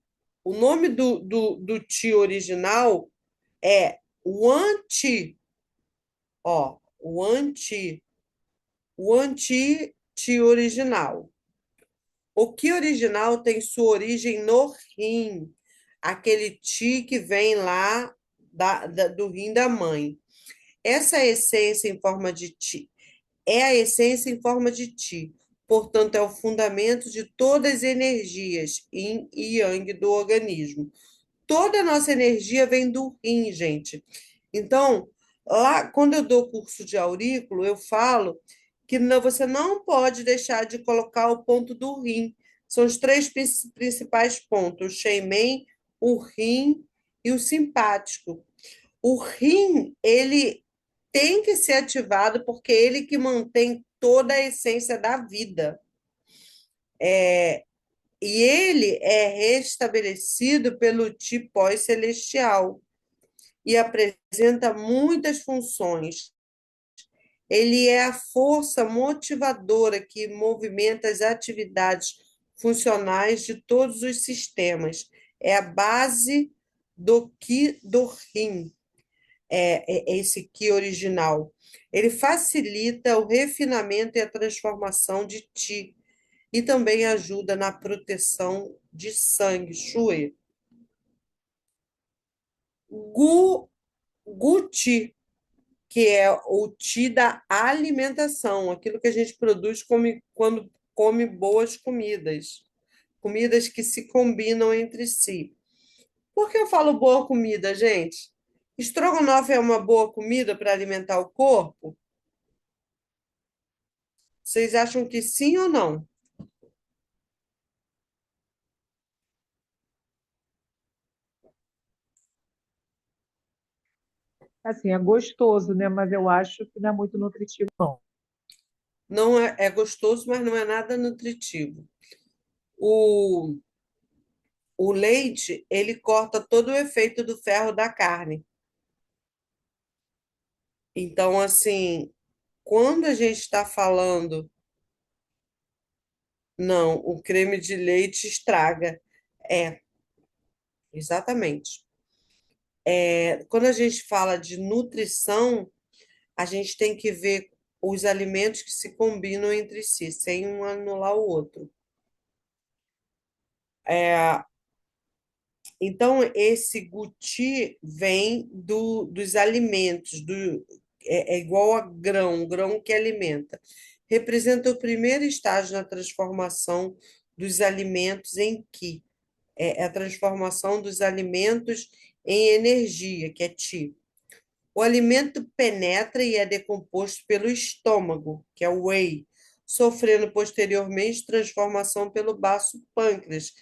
O nome do Ti original é o anti, ó, o anti-Ti original. O Ki original tem sua origem no rim, aquele Ti que vem lá do rim da mãe. Essa essência em forma de Ti é a essência em forma de Ti, portanto, é o fundamento de todas as energias, Yin e Yang do organismo. Toda a nossa energia vem do rim, gente. Então, lá, quando eu dou curso de aurículo, eu falo que você não pode deixar de colocar o ponto do rim. São os três principais pontos: o Shemen, o rim e o simpático. O rim, ele tem que ser ativado porque é ele que mantém toda a essência da vida. E ele é restabelecido pelo Ti pós-celestial e apresenta muitas funções. Ele é a força motivadora que movimenta as atividades funcionais de todos os sistemas. É a base do Ki do Rim, esse Ki original. Ele facilita o refinamento e a transformação de Ti e também ajuda na proteção de sangue, Shui. Guti, que é o Ti da alimentação, aquilo que a gente produz quando come boas comidas, comidas que se combinam entre si. Por que eu falo boa comida, gente? Estrogonofe é uma boa comida para alimentar o corpo? Vocês acham que sim ou não? Assim, é gostoso, né? Mas eu acho que não é muito nutritivo, não. Não é gostoso, mas não é nada nutritivo. O, o leite, ele corta todo o efeito do ferro da carne. Então, assim, quando a gente está falando, não, o creme de leite estraga. É, exatamente. Quando a gente fala de nutrição, a gente tem que ver os alimentos que se combinam entre si, sem um anular o outro. Então, esse guti vem dos alimentos, é igual a grão, grão que alimenta. Representa o primeiro estágio na transformação dos alimentos em ki. É a transformação dos alimentos em energia, que é ti. O alimento penetra e é decomposto pelo estômago, que é o whey, sofrendo posteriormente transformação pelo baço pâncreas,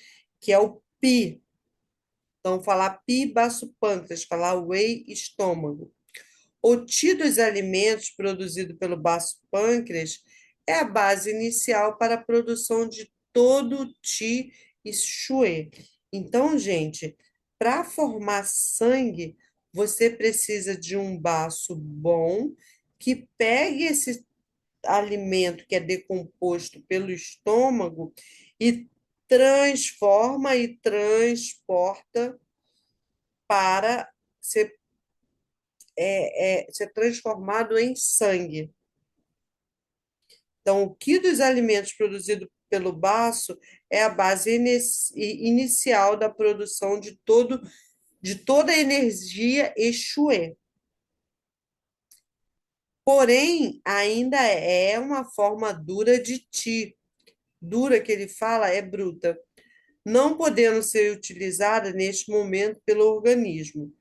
que é o pi. Então, falar pi, baço pâncreas, falar whey, estômago. O Ti dos alimentos produzido pelo baço pâncreas é a base inicial para a produção de todo o Ti e Shui. Então, gente, para formar sangue, você precisa de um baço bom que pegue esse alimento que é decomposto pelo estômago e transforma e transporta para ser transformado em sangue. Então, o que dos alimentos produzidos pelo baço é a base inicial da produção de toda a energia Exué. Porém, ainda é uma forma dura de Ti. Dura que ele fala é bruta, não podendo ser utilizada neste momento pelo organismo.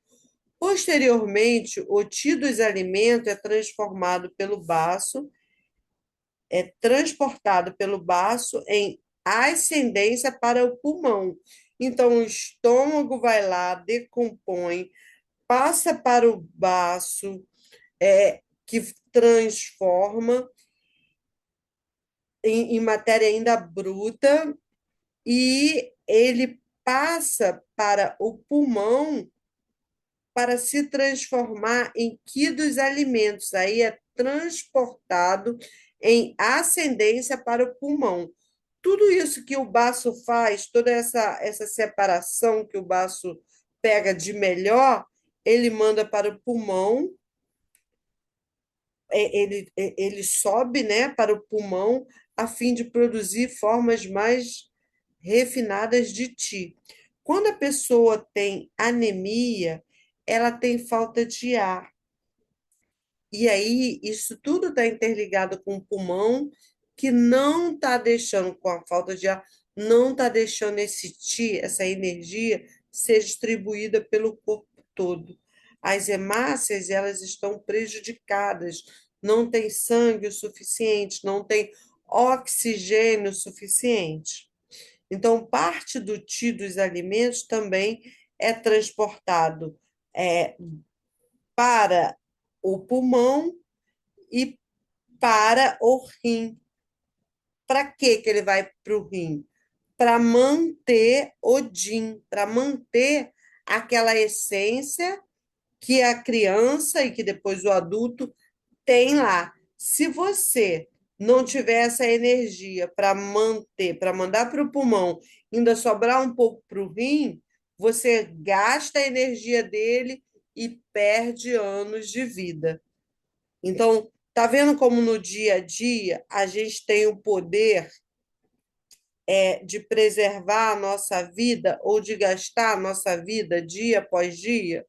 Posteriormente, o Ti dos alimentos é transportado pelo baço em ascendência para o pulmão. Então, o estômago vai lá, decompõe, passa para o baço, que transforma em matéria ainda bruta, e ele passa para o pulmão para se transformar em qi dos alimentos. Aí é transportado em ascendência para o pulmão. Tudo isso que o baço faz, toda essa separação que o baço pega de melhor, ele manda para o pulmão, ele sobe, né, para o pulmão a fim de produzir formas mais refinadas de ti. Quando a pessoa tem anemia, ela tem falta de ar. E aí, isso tudo está interligado com o pulmão, que não está deixando, com a falta de ar, não está deixando esse ti, essa energia, ser distribuída pelo corpo todo. As hemácias, elas estão prejudicadas, não tem sangue o suficiente, não tem oxigênio suficiente. Então, parte do ti dos alimentos também é transportado é, para o pulmão e para o rim. Para que ele vai para o rim? Para manter o din, para manter aquela essência que a criança e que depois o adulto tem lá. Se você não tiver essa energia para manter, para mandar para o pulmão, ainda sobrar um pouco para o rim, você gasta a energia dele e perde anos de vida. Então, tá vendo como no dia a dia a gente tem o poder de preservar a nossa vida ou de gastar a nossa vida dia após dia?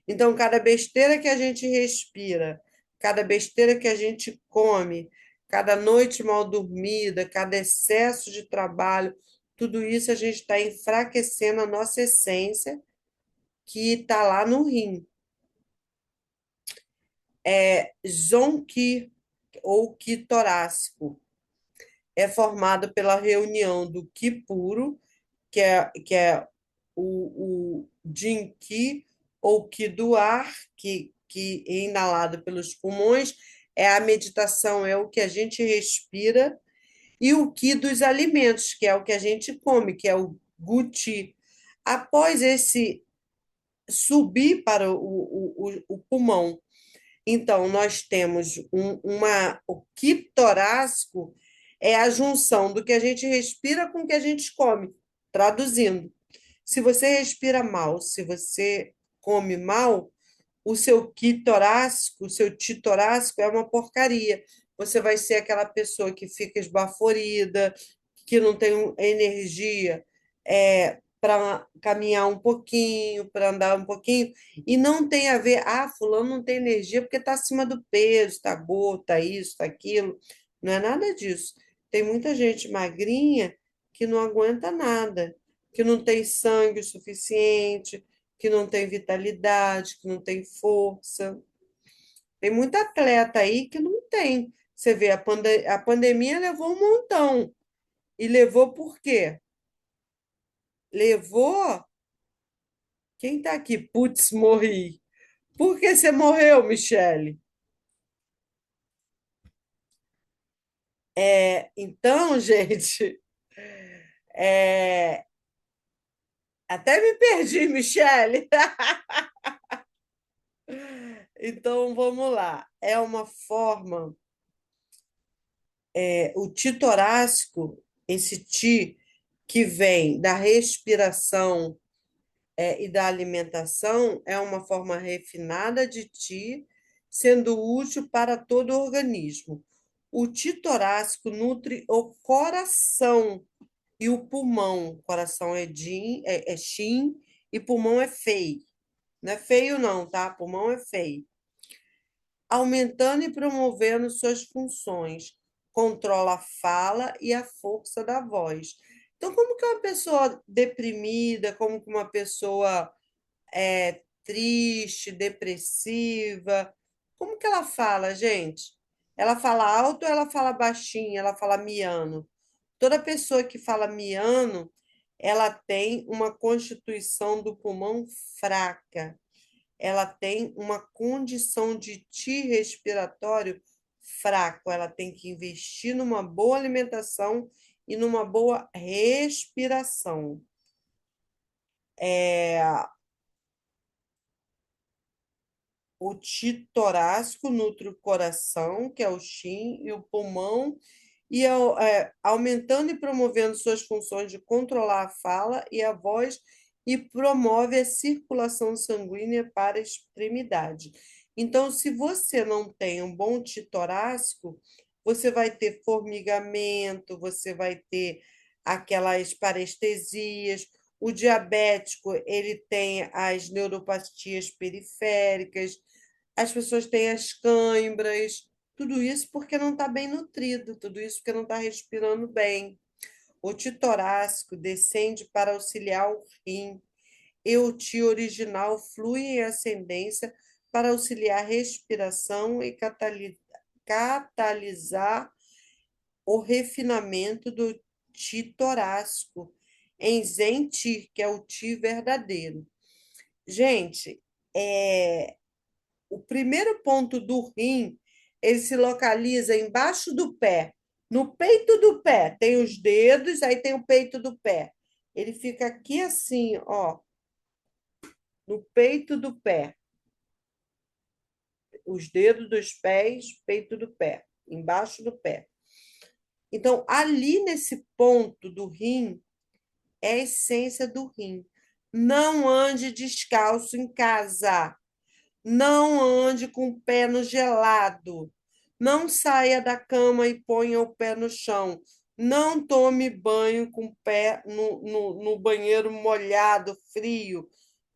Então, cada besteira que a gente respira, cada besteira que a gente come, cada noite mal dormida, cada excesso de trabalho, tudo isso a gente está enfraquecendo a nossa essência que está lá no rim. Zonqi, ou Qi torácico, é formado pela reunião do Qi puro, que é o Jin-Qi, ou Qi do ar, que é inalado pelos pulmões, é a meditação, é o que a gente respira, e o Qi dos alimentos, que é o que a gente come, que é o Guti. Após esse subir para o pulmão, então, nós temos o Qi torácico é a junção do que a gente respira com o que a gente come. Traduzindo, se você respira mal, se você come mal, o seu Qi torácico, o seu Ti torácico é uma porcaria. Você vai ser aquela pessoa que fica esbaforida, que não tem energia para caminhar um pouquinho, para andar um pouquinho, e não tem a ver, fulano não tem energia porque está acima do peso, está gordo, está isso, está aquilo. Não é nada disso. Tem muita gente magrinha que não aguenta nada, que não tem sangue o suficiente, que não tem vitalidade, que não tem força. Tem muita atleta aí que não tem. Você vê, a pandemia levou um montão. E levou por quê? Levou. Quem está aqui? Putz, morri. Por que você morreu, Michele? Então, gente, é, até me perdi, Michele. Então, vamos lá. É uma forma. O ti torácico, esse ti que vem da respiração e da alimentação, é uma forma refinada de ti, sendo útil para todo o organismo. O ti torácico nutre o coração, E o pulmão, coração é Jin, é Shin, e pulmão é Fei. Não é feio, não, tá? Pulmão é feio. Aumentando e promovendo suas funções, controla a fala e a força da voz. Então, como que uma pessoa deprimida, como que uma pessoa triste, depressiva, como que ela fala, gente? Ela fala alto ou ela fala baixinho? Ela fala miano? Toda pessoa que fala miano, ela tem uma constituição do pulmão fraca, ela tem uma condição de ti respiratório fraco, ela tem que investir numa boa alimentação e numa boa respiração. O ti torácico nutre o coração, que é o Shin, e o pulmão, e aumentando e promovendo suas funções de controlar a fala e a voz, e promove a circulação sanguínea para a extremidade. Então, se você não tem um bom ti torácico, você vai ter formigamento, você vai ter aquelas parestesias. O diabético, ele tem as neuropatias periféricas, as pessoas têm as cãibras, tudo isso porque não está bem nutrido, tudo isso porque não está respirando bem. O ti torácico descende para auxiliar o rim, e o ti original flui em ascendência para auxiliar a respiração e catalisar o refinamento do ti torácico em Zen Ti, que é o Ti verdadeiro. Gente, o primeiro ponto do rim, ele se localiza embaixo do pé. No peito do pé, tem os dedos, aí tem o peito do pé. Ele fica aqui assim, ó, no peito do pé. Os dedos dos pés, peito do pé, embaixo do pé. Então, ali nesse ponto do rim, é a essência do rim. Não ande descalço em casa. Não ande com o pé no gelado. Não saia da cama e ponha o pé no chão. Não tome banho com o pé no banheiro molhado, frio.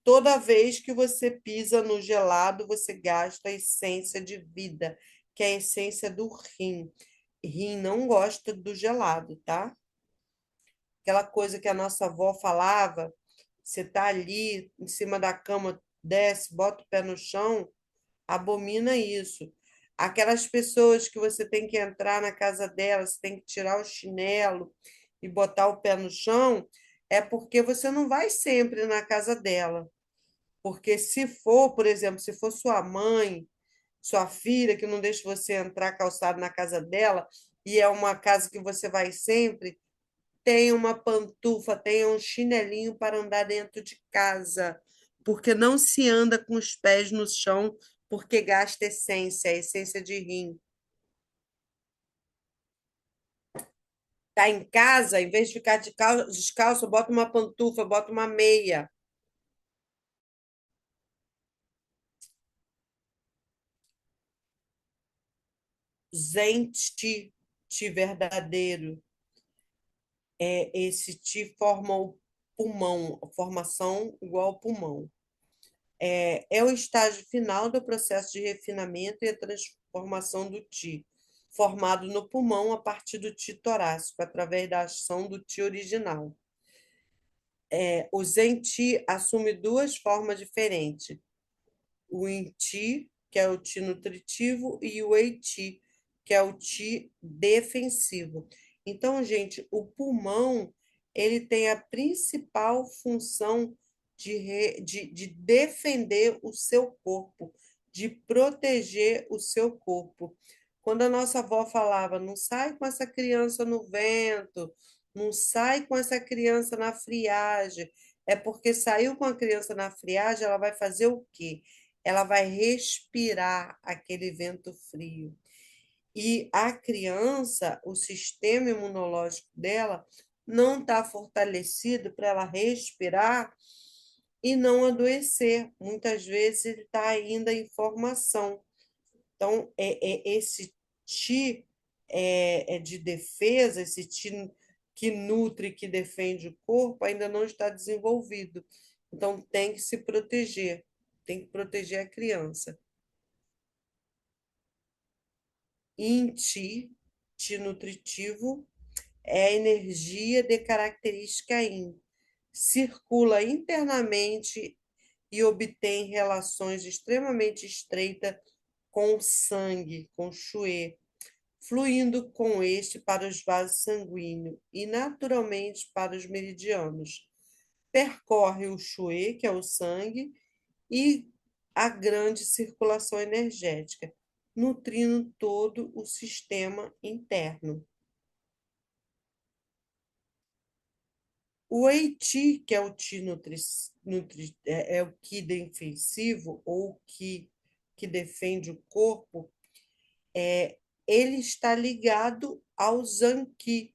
Toda vez que você pisa no gelado, você gasta a essência de vida, que é a essência do rim. Rim não gosta do gelado, tá? Aquela coisa que a nossa avó falava, você está ali em cima da cama, desce, bota o pé no chão, abomina isso. Aquelas pessoas que você tem que entrar na casa delas, tem que tirar o chinelo e botar o pé no chão, é porque você não vai sempre na casa dela. Porque se for, por exemplo, se for sua mãe, sua filha, que não deixa você entrar calçado na casa dela, e é uma casa que você vai sempre, tenha uma pantufa, tenha um chinelinho para andar dentro de casa, porque não se anda com os pés no chão, porque gasta essência, a essência de rim. Tá em casa, em vez de ficar descalço, bota uma pantufa, bota uma meia. Zen Ti, Ti verdadeiro. Esse Ti forma o pulmão, formação igual ao pulmão. É o estágio final do processo de refinamento e a transformação do Ti, formado no pulmão a partir do Ti torácico, através da ação do Ti original. O Zen Ti assume duas formas diferentes: o Yin Ti, que é o Ti nutritivo, e o Wei Ti, que é o Ti defensivo. Então, gente, o pulmão ele tem a principal função de defender o seu corpo, de proteger o seu corpo. Quando a nossa avó falava, não sai com essa criança no vento, não sai com essa criança na friagem, é porque saiu com a criança na friagem, ela vai fazer o quê? Ela vai respirar aquele vento frio. E a criança, o sistema imunológico dela não está fortalecido para ela respirar e não adoecer. Muitas vezes ele está ainda em formação. Então, esse ti de defesa, esse ti que nutre, que defende o corpo, ainda não está desenvolvido. Então, tem que se proteger, tem que proteger a criança. Inti, Ti nutritivo, é a energia de característica Yin. Circula internamente e obtém relações extremamente estreitas com o sangue, com o Xue, fluindo com este para os vasos sanguíneos e naturalmente para os meridianos. Percorre o Xue, que é o sangue, e a grande circulação energética, nutrindo todo o sistema interno. O Eiti, que é o Ti é o Qi defensivo, ou o Qi que defende o corpo, ele está ligado ao Zanqi,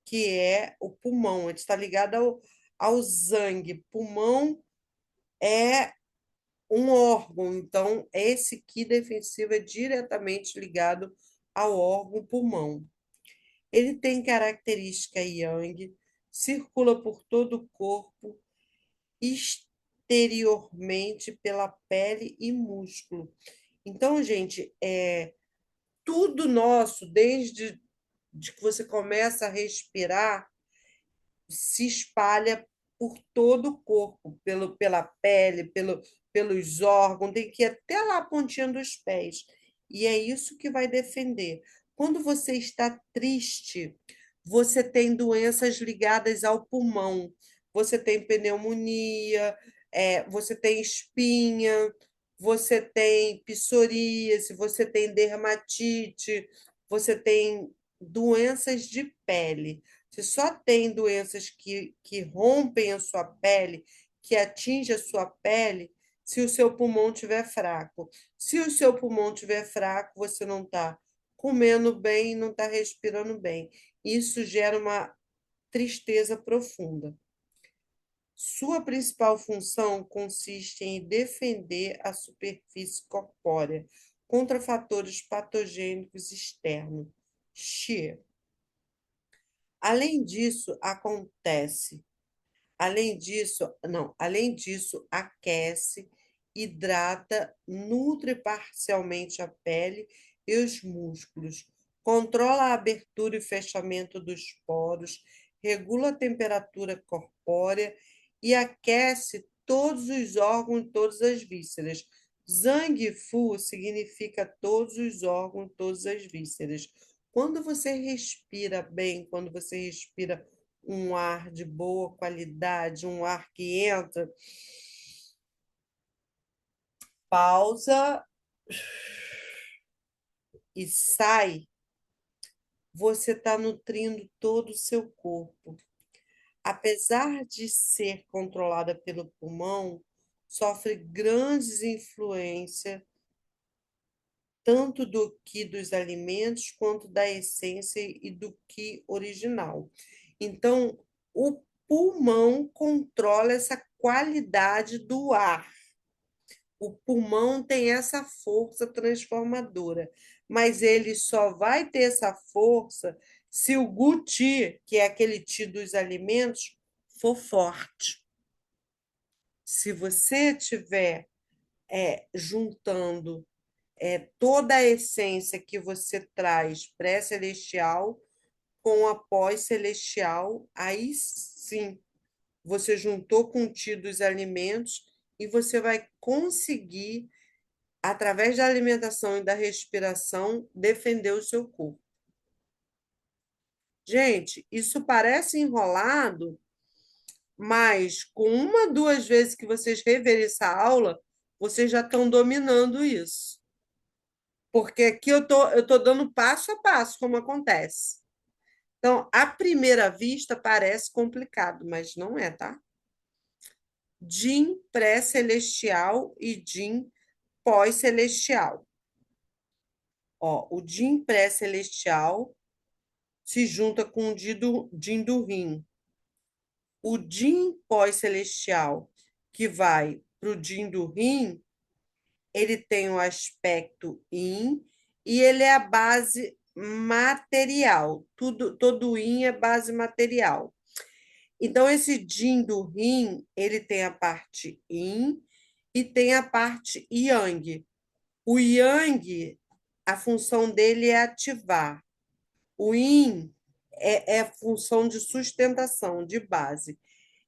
que é o pulmão, ele está ligado ao Zang. Pulmão é um órgão, então esse Qi defensivo é diretamente ligado ao órgão pulmão. Ele tem característica Yang, circula por todo o corpo, exteriormente pela pele e músculo. Então, gente, tudo nosso, desde que você começa a respirar, se espalha por todo o corpo, pela pele, pelos órgãos, tem que ir até lá a pontinha dos pés. E é isso que vai defender. Quando você está triste, você tem doenças ligadas ao pulmão. Você tem pneumonia, você tem espinha, você tem psoríase, você tem dermatite, você tem doenças de pele. Você só tem doenças que rompem a sua pele, que atingem a sua pele, se o seu pulmão estiver fraco. Se o seu pulmão estiver fraco, você não está comendo bem, não está respirando bem. Isso gera uma tristeza profunda. Sua principal função consiste em defender a superfície corpórea contra fatores patogênicos externos. Xie. Além disso, além disso, aquece, hidrata, nutre parcialmente a pele e os músculos, controla a abertura e fechamento dos poros, regula a temperatura corpórea e aquece todos os órgãos e todas as vísceras. Zhang Fu significa todos os órgãos, todas as vísceras. Quando você respira bem, quando você respira um ar de boa qualidade, um ar que entra, pausa e sai, você está nutrindo todo o seu corpo. Apesar de ser controlada pelo pulmão, sofre grandes influências tanto do que dos alimentos quanto da essência e do que original. Então, o pulmão controla essa qualidade do ar. O pulmão tem essa força transformadora, mas ele só vai ter essa força se o guti, que é aquele ti dos alimentos, for forte. Se você tiver juntando toda a essência que você traz pré-celestial com a pós-celestial, aí sim você juntou com o ti dos alimentos e você vai conseguir, através da alimentação e da respiração, defender o seu corpo. Gente, isso parece enrolado, mas com uma, duas vezes que vocês reverem essa aula, vocês já estão dominando isso. Porque aqui eu tô dando passo a passo como acontece. Então, à primeira vista, parece complicado, mas não é, tá? Yin pré-celestial e Yin pós-celestial. O Yin pré-celestial se junta com o Yin do Rim. O Yin pós-celestial, que vai para o Yin do Rim, ele tem o aspecto Yin e ele é a base material. Tudo, todo yin é base material. Então, esse Jin do rim, ele tem a parte yin e tem a parte yang. O yang, a função dele é ativar. O yin é função de sustentação, de base.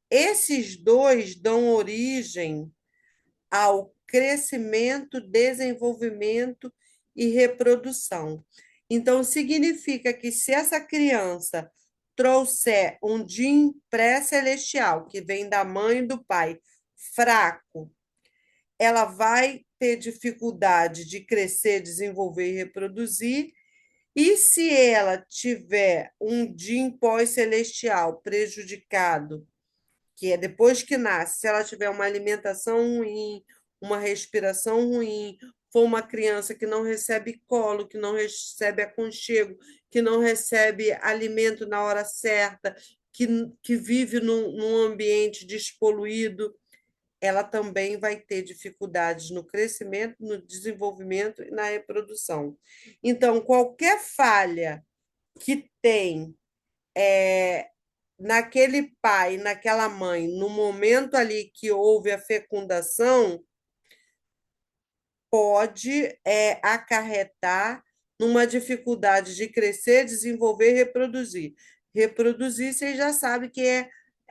Esses dois dão origem ao crescimento, desenvolvimento e reprodução. Então, significa que se essa criança trouxer um Jin pré-celestial, que vem da mãe e do pai, fraco, ela vai ter dificuldade de crescer, desenvolver e reproduzir. E se ela tiver um Jin pós-celestial prejudicado, que é depois que nasce, se ela tiver uma alimentação ruim, uma respiração ruim, for uma criança que não recebe colo, que não recebe aconchego, que não recebe alimento na hora certa, que vive num ambiente despoluído, ela também vai ter dificuldades no crescimento, no desenvolvimento e na reprodução. Então, qualquer falha que tem naquele pai, naquela mãe, no momento ali que houve a fecundação, pode acarretar numa dificuldade de crescer, desenvolver e reproduzir. Reproduzir, vocês já sabem que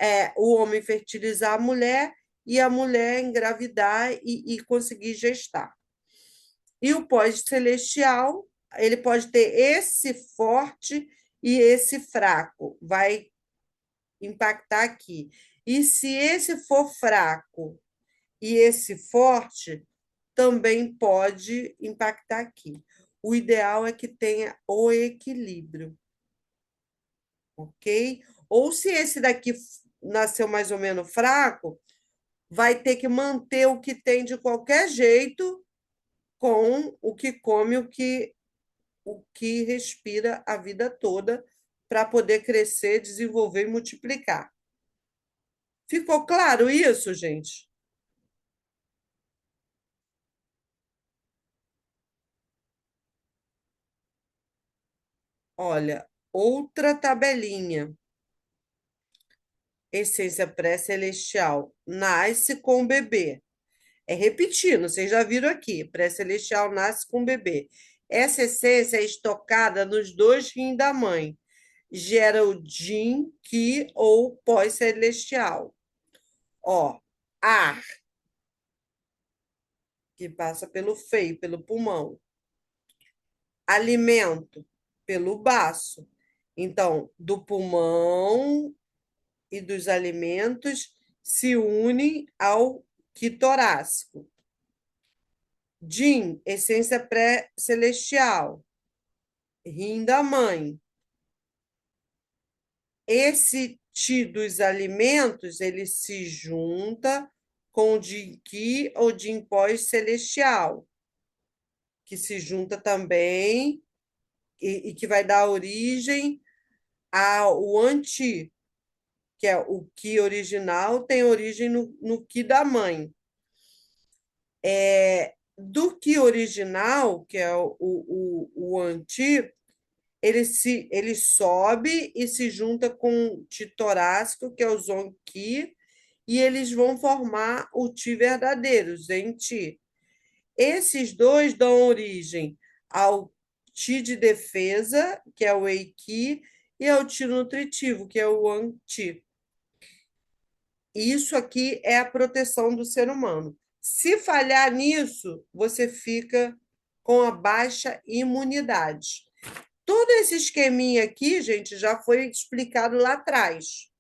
é o homem fertilizar a mulher e a mulher engravidar e conseguir gestar. E o pós-celestial, ele pode ter esse forte e esse fraco, vai impactar aqui. E se esse for fraco e esse forte, também pode impactar aqui. O ideal é que tenha o equilíbrio, ok? Ou se esse daqui nasceu mais ou menos fraco, vai ter que manter o que tem de qualquer jeito com o que come, o que respira a vida toda para poder crescer, desenvolver e multiplicar. Ficou claro isso, gente? Olha, outra tabelinha. Essência pré-celestial nasce com o bebê. Repetindo, vocês já viram aqui, pré-celestial nasce com o bebê. Essa essência é estocada nos dois rins da mãe. Gera o Jin, Qi ou pós-celestial. Ó, ar, que passa pelo feio, pelo pulmão. Alimento, pelo baço. Então, do pulmão e dos alimentos se unem ao Qi torácico. Jin, essência pré-celestial, rim da mãe. Esse Qi dos alimentos, ele se junta com o Jin Qi ou Jin pós-celestial, que se junta também e que vai dar origem ao Anti, que é o Qi original, tem origem no Qi da mãe. Do Qi original, que é o Anti, ele sobe e se junta com o Qi torácico, que é o Zong Qi, e eles vão formar o Qi verdadeiro, Zen Qi. Esses dois dão origem ao Qi de defesa, que é o Wei Qi, e ao Qi nutritivo, que é o Wang Qi. Isso aqui é a proteção do ser humano. Se falhar nisso, você fica com a baixa imunidade. Todo esse esqueminha aqui, gente, já foi explicado lá atrás.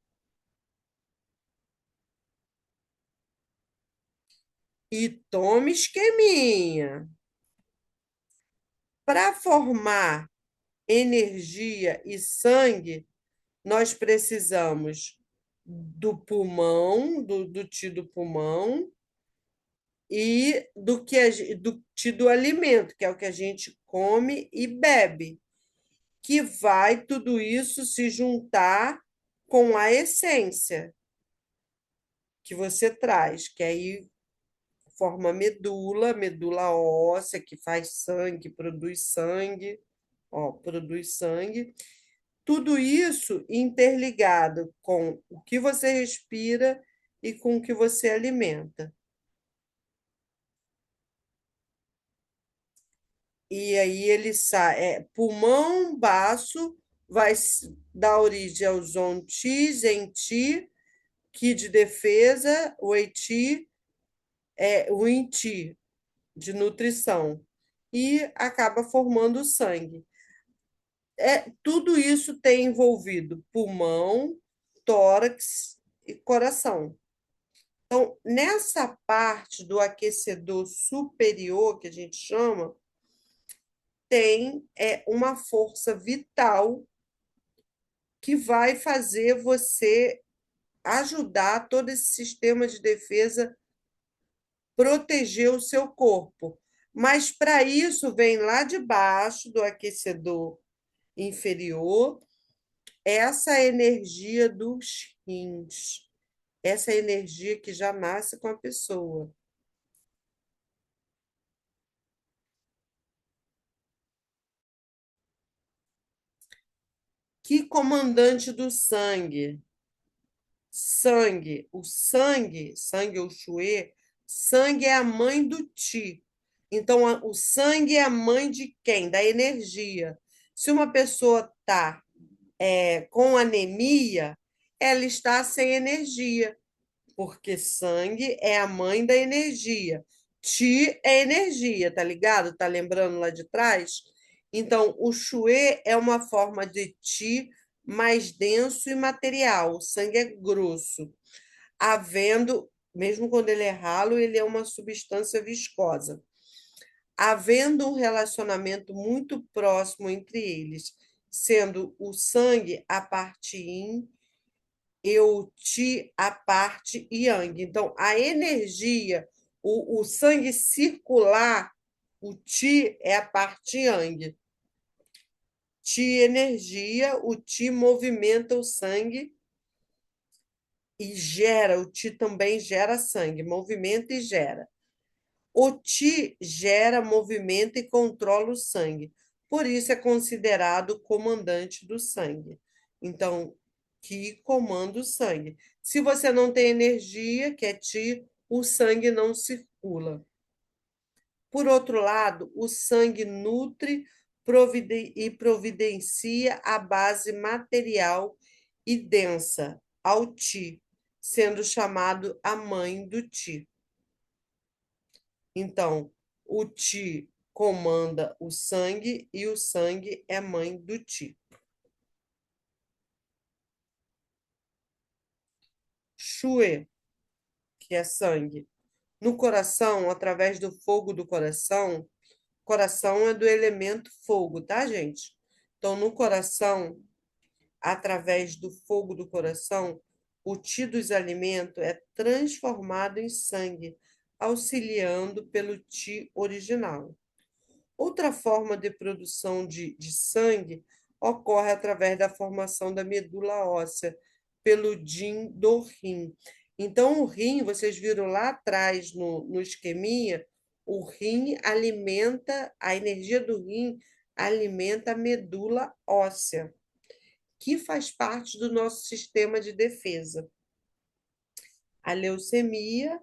E tome esqueminha. Para formar energia e sangue, nós precisamos do pulmão, do Qi do pulmão, e do Qi do alimento, que é o que a gente come e bebe, que vai tudo isso se juntar com a essência que você traz, que aí forma medula óssea, que faz sangue, produz sangue, ó, produz sangue. Tudo isso interligado com o que você respira e com o que você alimenta. E aí ele sai, pulmão, baço, vai dar origem ao zonti, zenti, ki de defesa, o eti, o inti, de nutrição, e acaba formando o sangue. Tudo isso tem envolvido pulmão, tórax e coração. Então, nessa parte do aquecedor superior, que a gente chama, tem uma força vital que vai fazer você ajudar todo esse sistema de defesa proteger o seu corpo. Mas para isso vem lá de baixo do aquecedor inferior essa energia dos rins, essa energia que já nasce com a pessoa. Que comandante do sangue? Sangue. O sangue, sangue ou chuê, sangue é a mãe do ti. Então, o sangue é a mãe de quem? Da energia. Se uma pessoa está com anemia, ela está sem energia, porque sangue é a mãe da energia. Ti é energia, tá ligado? Tá lembrando lá de trás? Então, o chuê é uma forma de ti mais denso e material. O sangue é grosso. Havendo, mesmo quando ele é ralo, ele é uma substância viscosa. Havendo um relacionamento muito próximo entre eles, sendo o sangue a parte yin e o ti a parte yang. Então, a energia, o sangue circular, o ti é a parte yang. Ti energia, o ti movimenta o sangue e gera, o ti também gera sangue, movimenta e gera. O Ti gera movimento e controla o sangue. Por isso é considerado comandante do sangue. Então, Ki comanda o sangue. Se você não tem energia, que é Ti, o sangue não circula. Por outro lado, o sangue nutre e providencia a base material e densa ao Ti, sendo chamado a mãe do Ti. Então, o Ti comanda o sangue e o sangue é mãe do Ti. Shue, que é sangue. No coração, através do fogo do coração, coração é do elemento fogo, tá, gente? Então, no coração, através do fogo do coração, o Ti dos alimentos é transformado em sangue, auxiliando pelo Ti original. Outra forma de produção de sangue ocorre através da formação da medula óssea, pelo DIN do rim. Então, o rim, vocês viram lá atrás no esqueminha, o rim alimenta, a energia do rim alimenta a medula óssea, que faz parte do nosso sistema de defesa. A leucemia,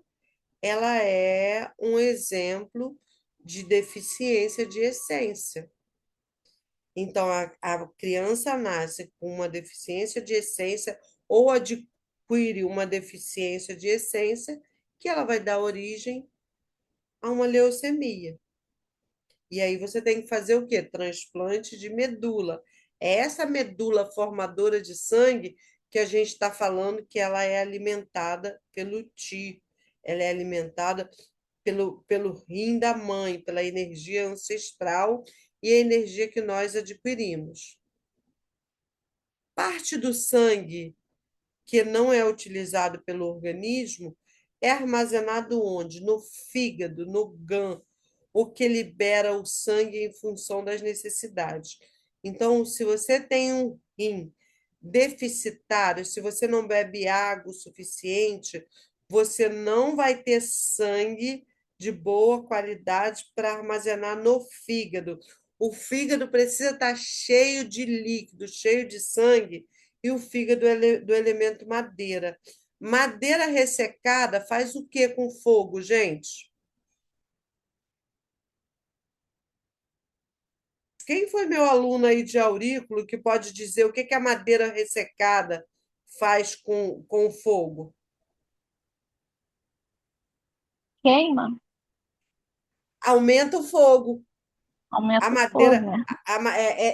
ela é um exemplo de deficiência de essência. Então, a criança nasce com uma deficiência de essência ou adquire uma deficiência de essência que ela vai dar origem a uma leucemia. E aí você tem que fazer o quê? Transplante de medula. É essa medula formadora de sangue que a gente está falando que ela é alimentada pelo Ti, ela é alimentada pelo rim da mãe, pela energia ancestral e a energia que nós adquirimos. Parte do sangue que não é utilizado pelo organismo é armazenado onde? No fígado, no GAN, o que libera o sangue em função das necessidades. Então, se você tem um rim deficitário, se você não bebe água o suficiente, você não vai ter sangue de boa qualidade para armazenar no fígado. O fígado precisa estar cheio de líquido, cheio de sangue, e o fígado é do elemento madeira. Madeira ressecada faz o que com fogo, gente? Quem foi meu aluno aí de aurículo que pode dizer o que que a madeira ressecada faz com fogo? Queima, Aumenta o fogo. A aumenta o fogo, madeira né?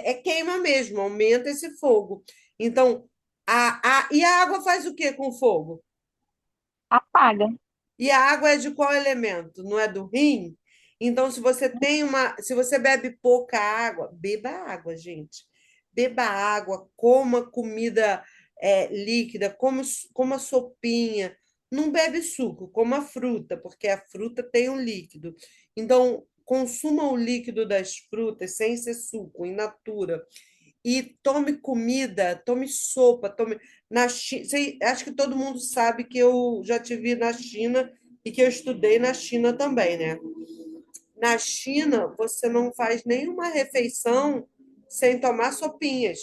é queima mesmo, aumenta esse fogo. Então, e a água faz o que com fogo? Apaga. E a água é de qual elemento? Não é do rim? Então, se você bebe pouca água, beba água, gente. Beba água, coma comida líquida, coma sopinha. Não bebe suco, coma fruta, porque a fruta tem um líquido. Então, consuma o líquido das frutas sem ser suco, in natura. E tome comida, tome sopa, tome. Na China, acho que todo mundo sabe que eu já tive na China e que eu estudei na China também, né? Na China, você não faz nenhuma refeição sem tomar sopinhas.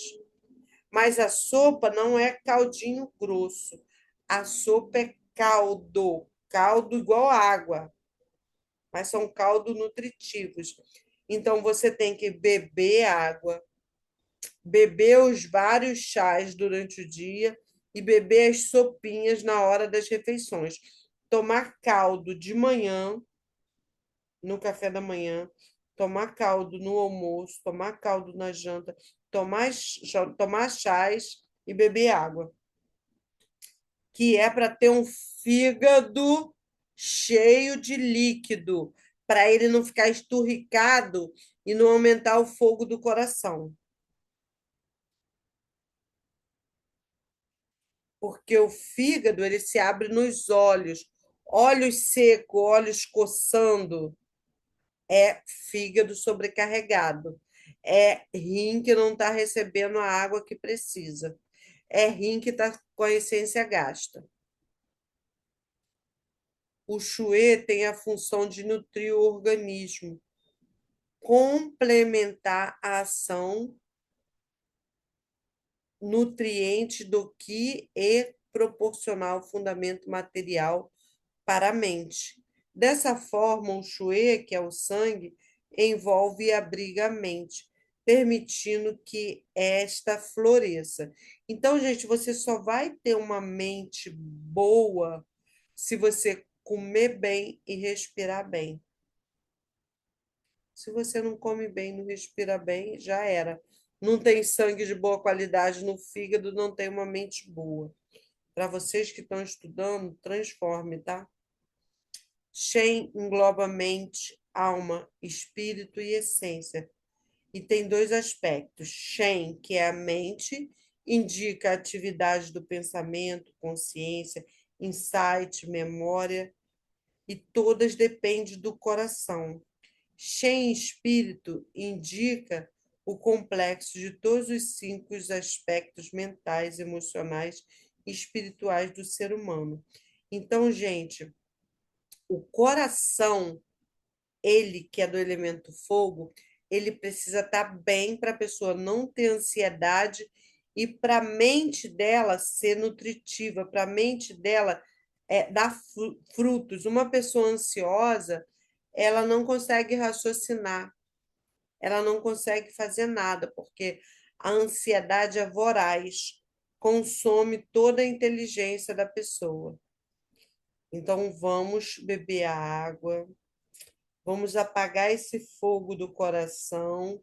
Mas a sopa não é caldinho grosso. A sopa é caldo, caldo igual água, mas são caldos nutritivos. Então você tem que beber água, beber os vários chás durante o dia e beber as sopinhas na hora das refeições. Tomar caldo de manhã, no café da manhã, tomar caldo no almoço, tomar caldo na janta, tomar chás e beber água, que é para ter um fígado cheio de líquido, para ele não ficar esturricado e não aumentar o fogo do coração. Porque o fígado ele se abre nos olhos, olhos secos, olhos coçando, é fígado sobrecarregado, é rim que não está recebendo a água que precisa, é rim que está com a essência gasta. O chuê tem a função de nutrir o organismo, complementar a ação nutriente do que e proporcionar o fundamento material para a mente. Dessa forma, o Shui, que é o sangue, envolve e abriga a mente, permitindo que esta floresça. Então, gente, você só vai ter uma mente boa se você comer bem e respirar bem. Se você não come bem, não respira bem, já era. Não tem sangue de boa qualidade no fígado, não tem uma mente boa. Para vocês que estão estudando, transforme, tá? Shen engloba mente, alma, espírito e essência. E tem dois aspectos. Shen, que é a mente, indica a atividade do pensamento, consciência, insight, memória, e todas dependem do coração. Shen, espírito, indica o complexo de todos os cinco aspectos mentais, emocionais e espirituais do ser humano. Então, gente, o coração, ele que é do elemento fogo, ele precisa estar bem para a pessoa não ter ansiedade e para a mente dela ser nutritiva, para a mente dela dar frutos. Uma pessoa ansiosa, ela não consegue raciocinar, ela não consegue fazer nada, porque a ansiedade é voraz, consome toda a inteligência da pessoa. Então, vamos beber a água, vamos apagar esse fogo do coração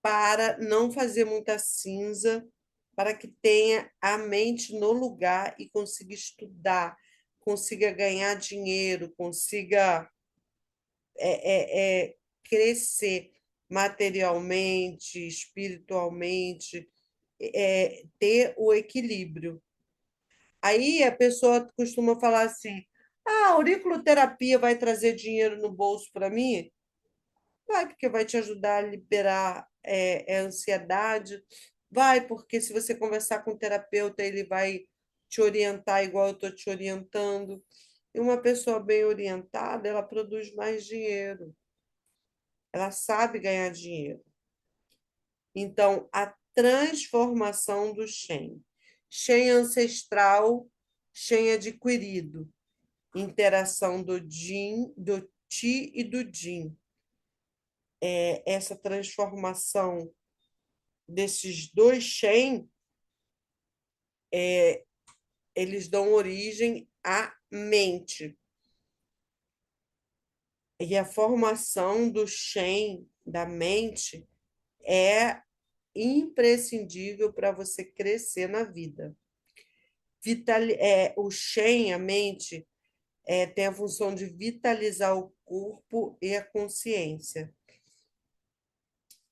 para não fazer muita cinza, para que tenha a mente no lugar e consiga estudar, consiga ganhar dinheiro, consiga crescer materialmente, espiritualmente, ter o equilíbrio. Aí a pessoa costuma falar assim: ah, a auriculoterapia vai trazer dinheiro no bolso para mim? Vai, porque vai te ajudar a liberar a ansiedade. Vai, porque se você conversar com o terapeuta, ele vai te orientar igual eu estou te orientando. E uma pessoa bem orientada, ela produz mais dinheiro. ela sabe ganhar dinheiro. Então, a transformação do Shen. Shen ancestral, Shen adquirido. Interação do Jin, do Ti e do Jin. Essa transformação desses dois Shen, eles dão origem à mente. E a formação do Shen, da mente, é imprescindível para você crescer na vida. O Shen, a mente, tem a função de vitalizar o corpo e a consciência.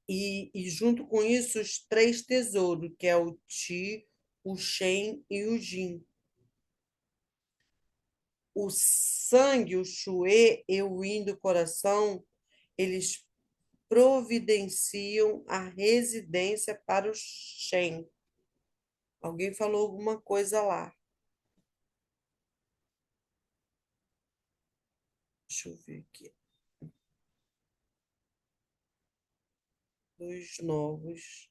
E junto com isso, os três tesouros, que é o Ti, o Shen e o Jin. O sangue, o Xue e o Yin do coração, eles providenciam a residência para o Shen. Alguém falou alguma coisa lá. Deixa eu ver aqui. Dos novos.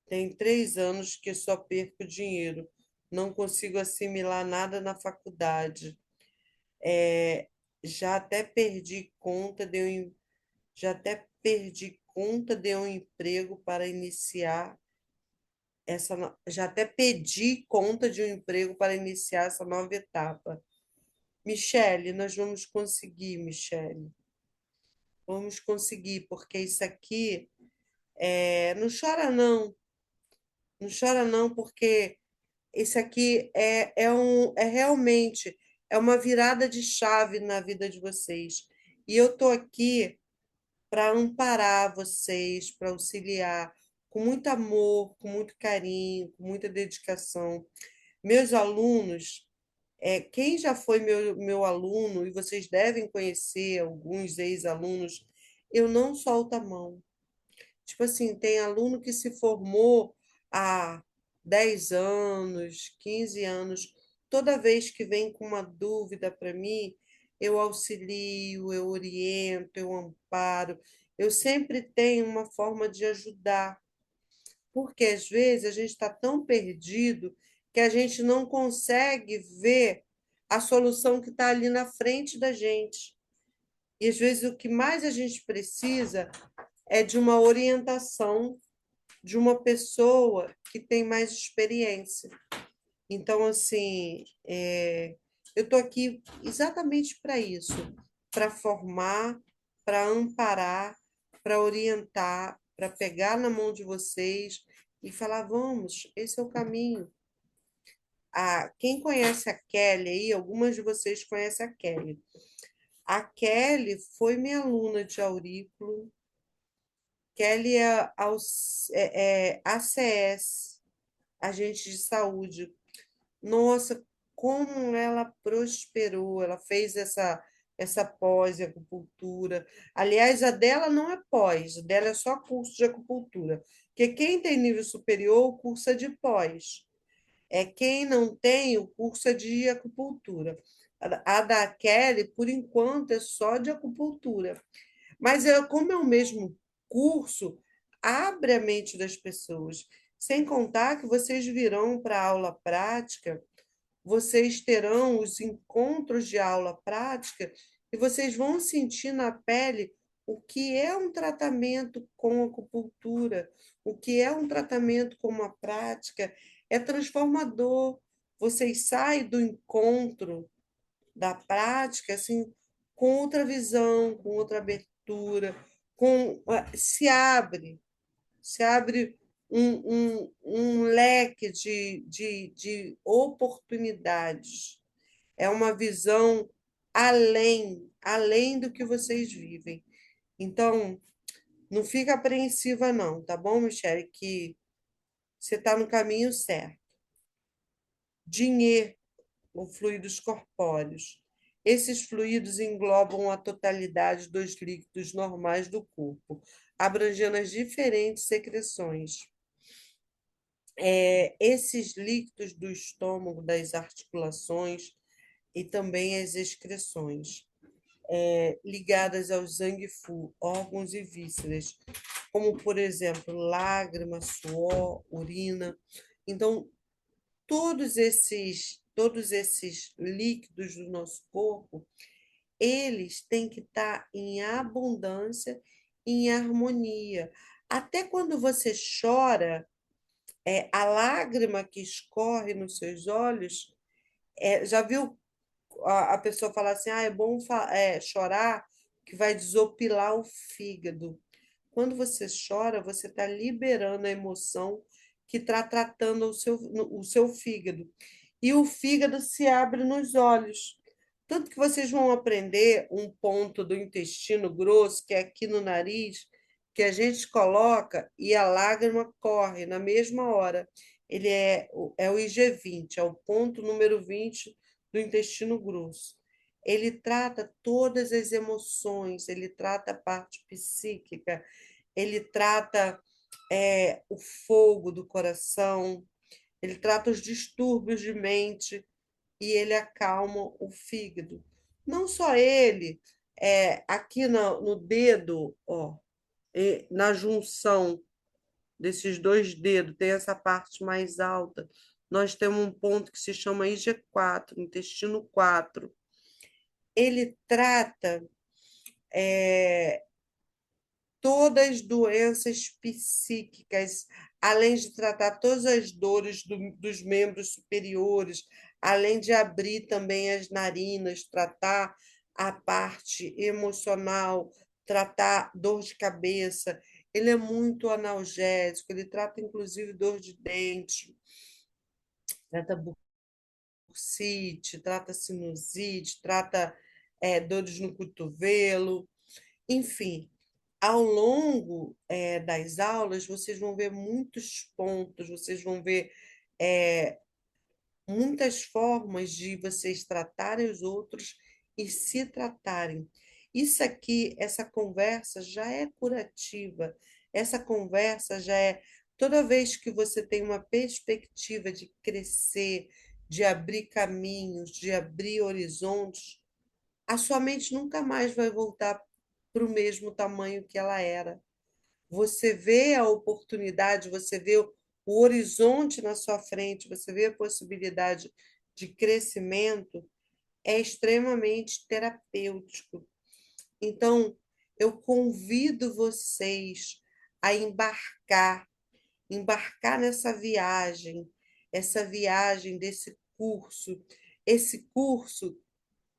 Tem 3 anos que só perco dinheiro. Não consigo assimilar nada na faculdade. É, já até perdi conta de um, já até perdi conta de um emprego para iniciar já até pedi conta de um emprego para iniciar essa nova etapa. Michele, nós vamos conseguir, Michele. Vamos conseguir, porque isso aqui não chora não, não chora não, porque isso aqui é realmente uma virada de chave na vida de vocês. E eu estou aqui para amparar vocês, para auxiliar, com muito amor, com muito carinho, com muita dedicação. Meus alunos, quem já foi meu aluno, e vocês devem conhecer alguns ex-alunos, eu não solto a mão. Tipo assim, tem aluno que se formou há 10 anos, 15 anos. Toda vez que vem com uma dúvida para mim, eu auxilio, eu oriento, eu amparo. Eu sempre tenho uma forma de ajudar, porque às vezes a gente está tão perdido que a gente não consegue ver a solução que está ali na frente da gente. E às vezes o que mais a gente precisa é de uma orientação de uma pessoa que tem mais experiência. Então, assim, eu estou aqui exatamente para isso, para formar, para amparar, para orientar, para pegar na mão de vocês e falar: vamos, esse é o caminho. Quem conhece a Kelly aí, algumas de vocês conhecem a Kelly. A Kelly foi minha aluna de aurículo. Kelly é ACS, agente de saúde. Nossa, como ela prosperou! Ela fez essa pós em acupuntura. Aliás, a dela não é pós, a dela é só curso de acupuntura. Porque quem tem nível superior, cursa de pós. Quem não tem, o curso é de acupuntura. A da Kelly, por enquanto, é só de acupuntura. Mas como é o mesmo curso, abre a mente das pessoas. Sem contar que vocês virão para a aula prática, vocês terão os encontros de aula prática e vocês vão sentir na pele o que é um tratamento com acupuntura, o que é um tratamento com uma prática. É transformador. Vocês saem do encontro da prática assim com outra visão, com outra abertura, se abre um leque de oportunidades. É uma visão além do que vocês vivem. Então, não fica apreensiva, não, tá bom, Michele? Que você está no caminho certo. Dinheiro, ou fluidos corpóreos. Esses fluidos englobam a totalidade dos líquidos normais do corpo, abrangendo as diferentes secreções. Esses líquidos do estômago, das articulações e também as excreções. ligadas ao Zangfu, órgãos e vísceras, como, por exemplo, lágrima, suor, urina. Então, todos esses líquidos do nosso corpo, eles têm que estar em abundância, em harmonia. Até quando você chora, a lágrima que escorre nos seus olhos, já viu a pessoa falar assim, é bom chorar, que vai desopilar o fígado. Quando você chora, você está liberando a emoção que está tratando o seu fígado. E o fígado se abre nos olhos. Tanto que vocês vão aprender um ponto do intestino grosso, que é aqui no nariz, que a gente coloca e a lágrima corre na mesma hora. Ele é o IG20, é o ponto número 20 do intestino grosso. Ele trata todas as emoções, ele trata a parte psíquica, ele trata o fogo do coração, ele trata os distúrbios de mente e ele acalma o fígado. Não só ele, aqui no dedo, ó, na junção desses dois dedos, tem essa parte mais alta. Nós temos um ponto que se chama IG4, intestino 4. Ele trata todas as doenças psíquicas, além de tratar todas as dores dos membros superiores, além de abrir também as narinas, tratar a parte emocional, tratar dor de cabeça. Ele é muito analgésico, ele trata inclusive dor de dente, trata bursite, trata sinusite, trata dores no cotovelo, enfim. Ao longo das aulas, vocês vão ver muitos pontos, vocês vão ver muitas formas de vocês tratarem os outros e se tratarem. Isso aqui, essa conversa já é curativa, essa conversa já é. Toda vez que você tem uma perspectiva de crescer, de abrir caminhos, de abrir horizontes, a sua mente nunca mais vai voltar para o mesmo tamanho que ela era. Você vê a oportunidade, você vê o horizonte na sua frente, você vê a possibilidade de crescimento, é extremamente terapêutico. Então, eu convido vocês a embarcar nessa viagem, essa viagem desse curso, esse curso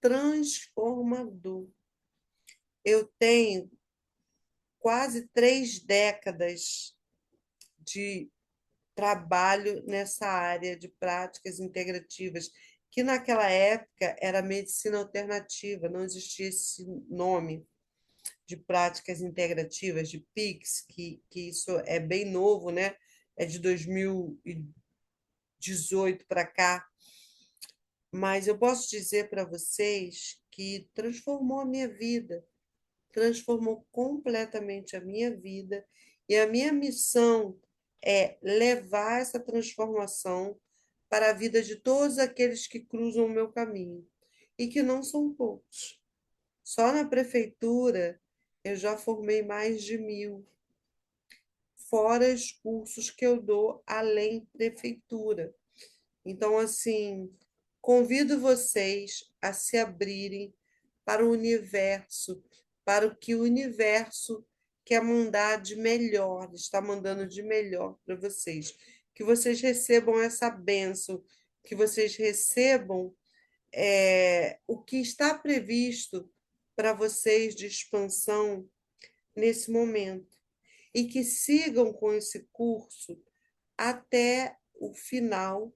transformador. Eu tenho quase 3 décadas de trabalho nessa área de práticas integrativas, que naquela época era medicina alternativa, não existia esse nome de práticas integrativas, de PICS, que isso é bem novo, né? É de 2018 para cá. Mas eu posso dizer para vocês que transformou a minha vida, transformou completamente a minha vida, e a minha missão é levar essa transformação para a vida de todos aqueles que cruzam o meu caminho, e que não são poucos. Só na prefeitura eu já formei mais de 1.000, fora os cursos que eu dou além prefeitura. Então, assim, convido vocês a se abrirem para o universo, para o que o universo quer mandar de melhor, está mandando de melhor para vocês. Que vocês recebam essa bênção, que vocês recebam o que está previsto para vocês de expansão nesse momento. E que sigam com esse curso até o final,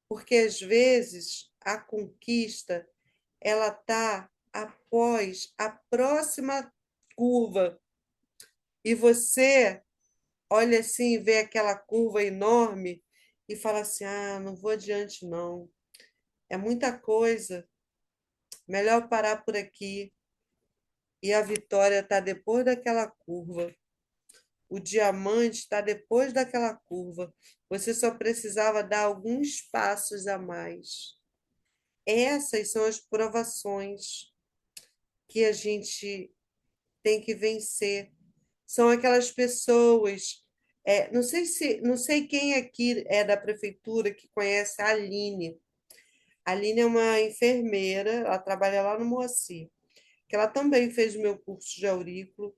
porque às vezes a conquista ela está após a próxima curva e você olha assim e vê aquela curva enorme e fala assim, não vou adiante não, é muita coisa, melhor parar por aqui. E a vitória está depois daquela curva, o diamante está depois daquela curva, você só precisava dar alguns passos a mais. Essas são as provações. que a gente tem que vencer. São aquelas pessoas. Não sei quem aqui é da prefeitura que conhece a Aline. A Aline é uma enfermeira, ela trabalha lá no Moacir, que ela também fez o meu curso de aurículo.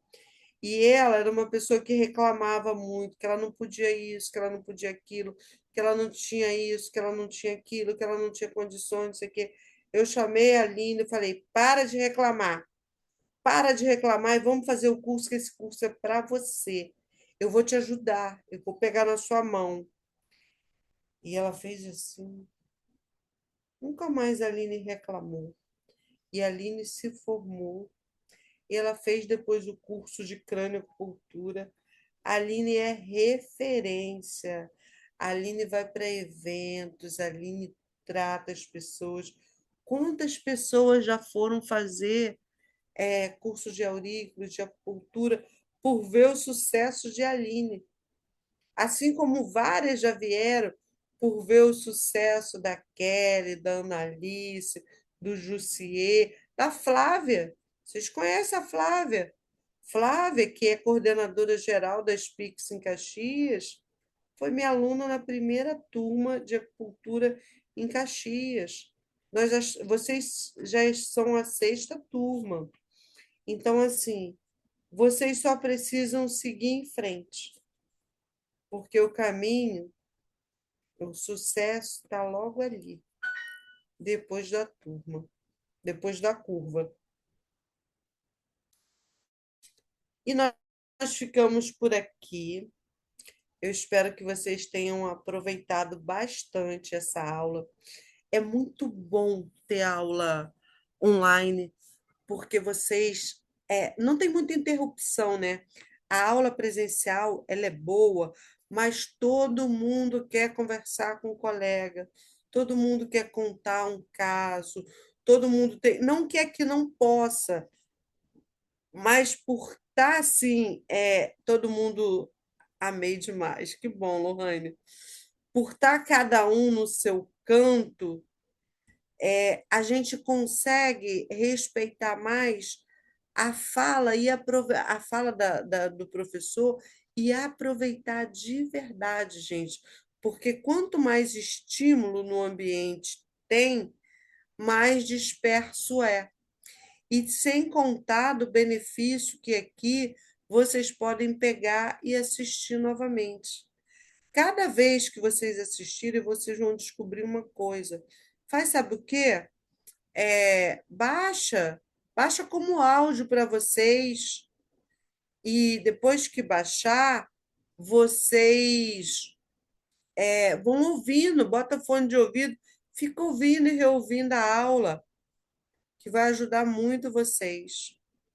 E ela era uma pessoa que reclamava muito, que ela não podia isso, que ela não podia aquilo, que ela não tinha isso, que ela não tinha aquilo, que ela não tinha condições, não sei o quê. Eu chamei a Aline e falei: para de reclamar e vamos fazer o curso, que esse curso é para você. Eu vou te ajudar, eu vou pegar na sua mão. E ela fez assim. Nunca mais a Aline reclamou. E a Aline se formou. E ela fez depois o curso de crâniocultura. A Aline é referência. A Aline vai para eventos, a Aline trata as pessoas. Quantas pessoas já foram fazer curso de aurículos, de acupuntura, por ver o sucesso de Aline? Assim como várias já vieram por ver o sucesso da Kelly, da Annalice, do Jussier, da Flávia. Vocês conhecem a Flávia? Flávia, que é coordenadora geral das PIX em Caxias, foi minha aluna na primeira turma de acupuntura em Caxias. Vocês já são a sexta turma. Então, assim, vocês só precisam seguir em frente, porque o caminho, o sucesso está logo ali, depois da turma, depois da curva. E nós ficamos por aqui. Eu espero que vocês tenham aproveitado bastante essa aula. É muito bom ter aula online, porque vocês não tem muita interrupção, né? A aula presencial ela é boa, mas todo mundo quer conversar com o colega, todo mundo quer contar um caso, todo mundo tem, não quer que não possa, mas por estar assim, todo mundo amei demais. Que bom, Lohane. Por estar cada um no seu canto, a gente consegue respeitar mais a fala a fala do professor e aproveitar de verdade, gente. Porque quanto mais estímulo no ambiente tem, mais disperso é. E sem contar do benefício que aqui vocês podem pegar e assistir novamente. Cada vez que vocês assistirem, vocês vão descobrir uma coisa. Faz, sabe o quê? Baixa como áudio para vocês, e depois que baixar, vocês vão ouvindo, bota fone de ouvido, fica ouvindo e reouvindo a aula, que vai ajudar muito vocês.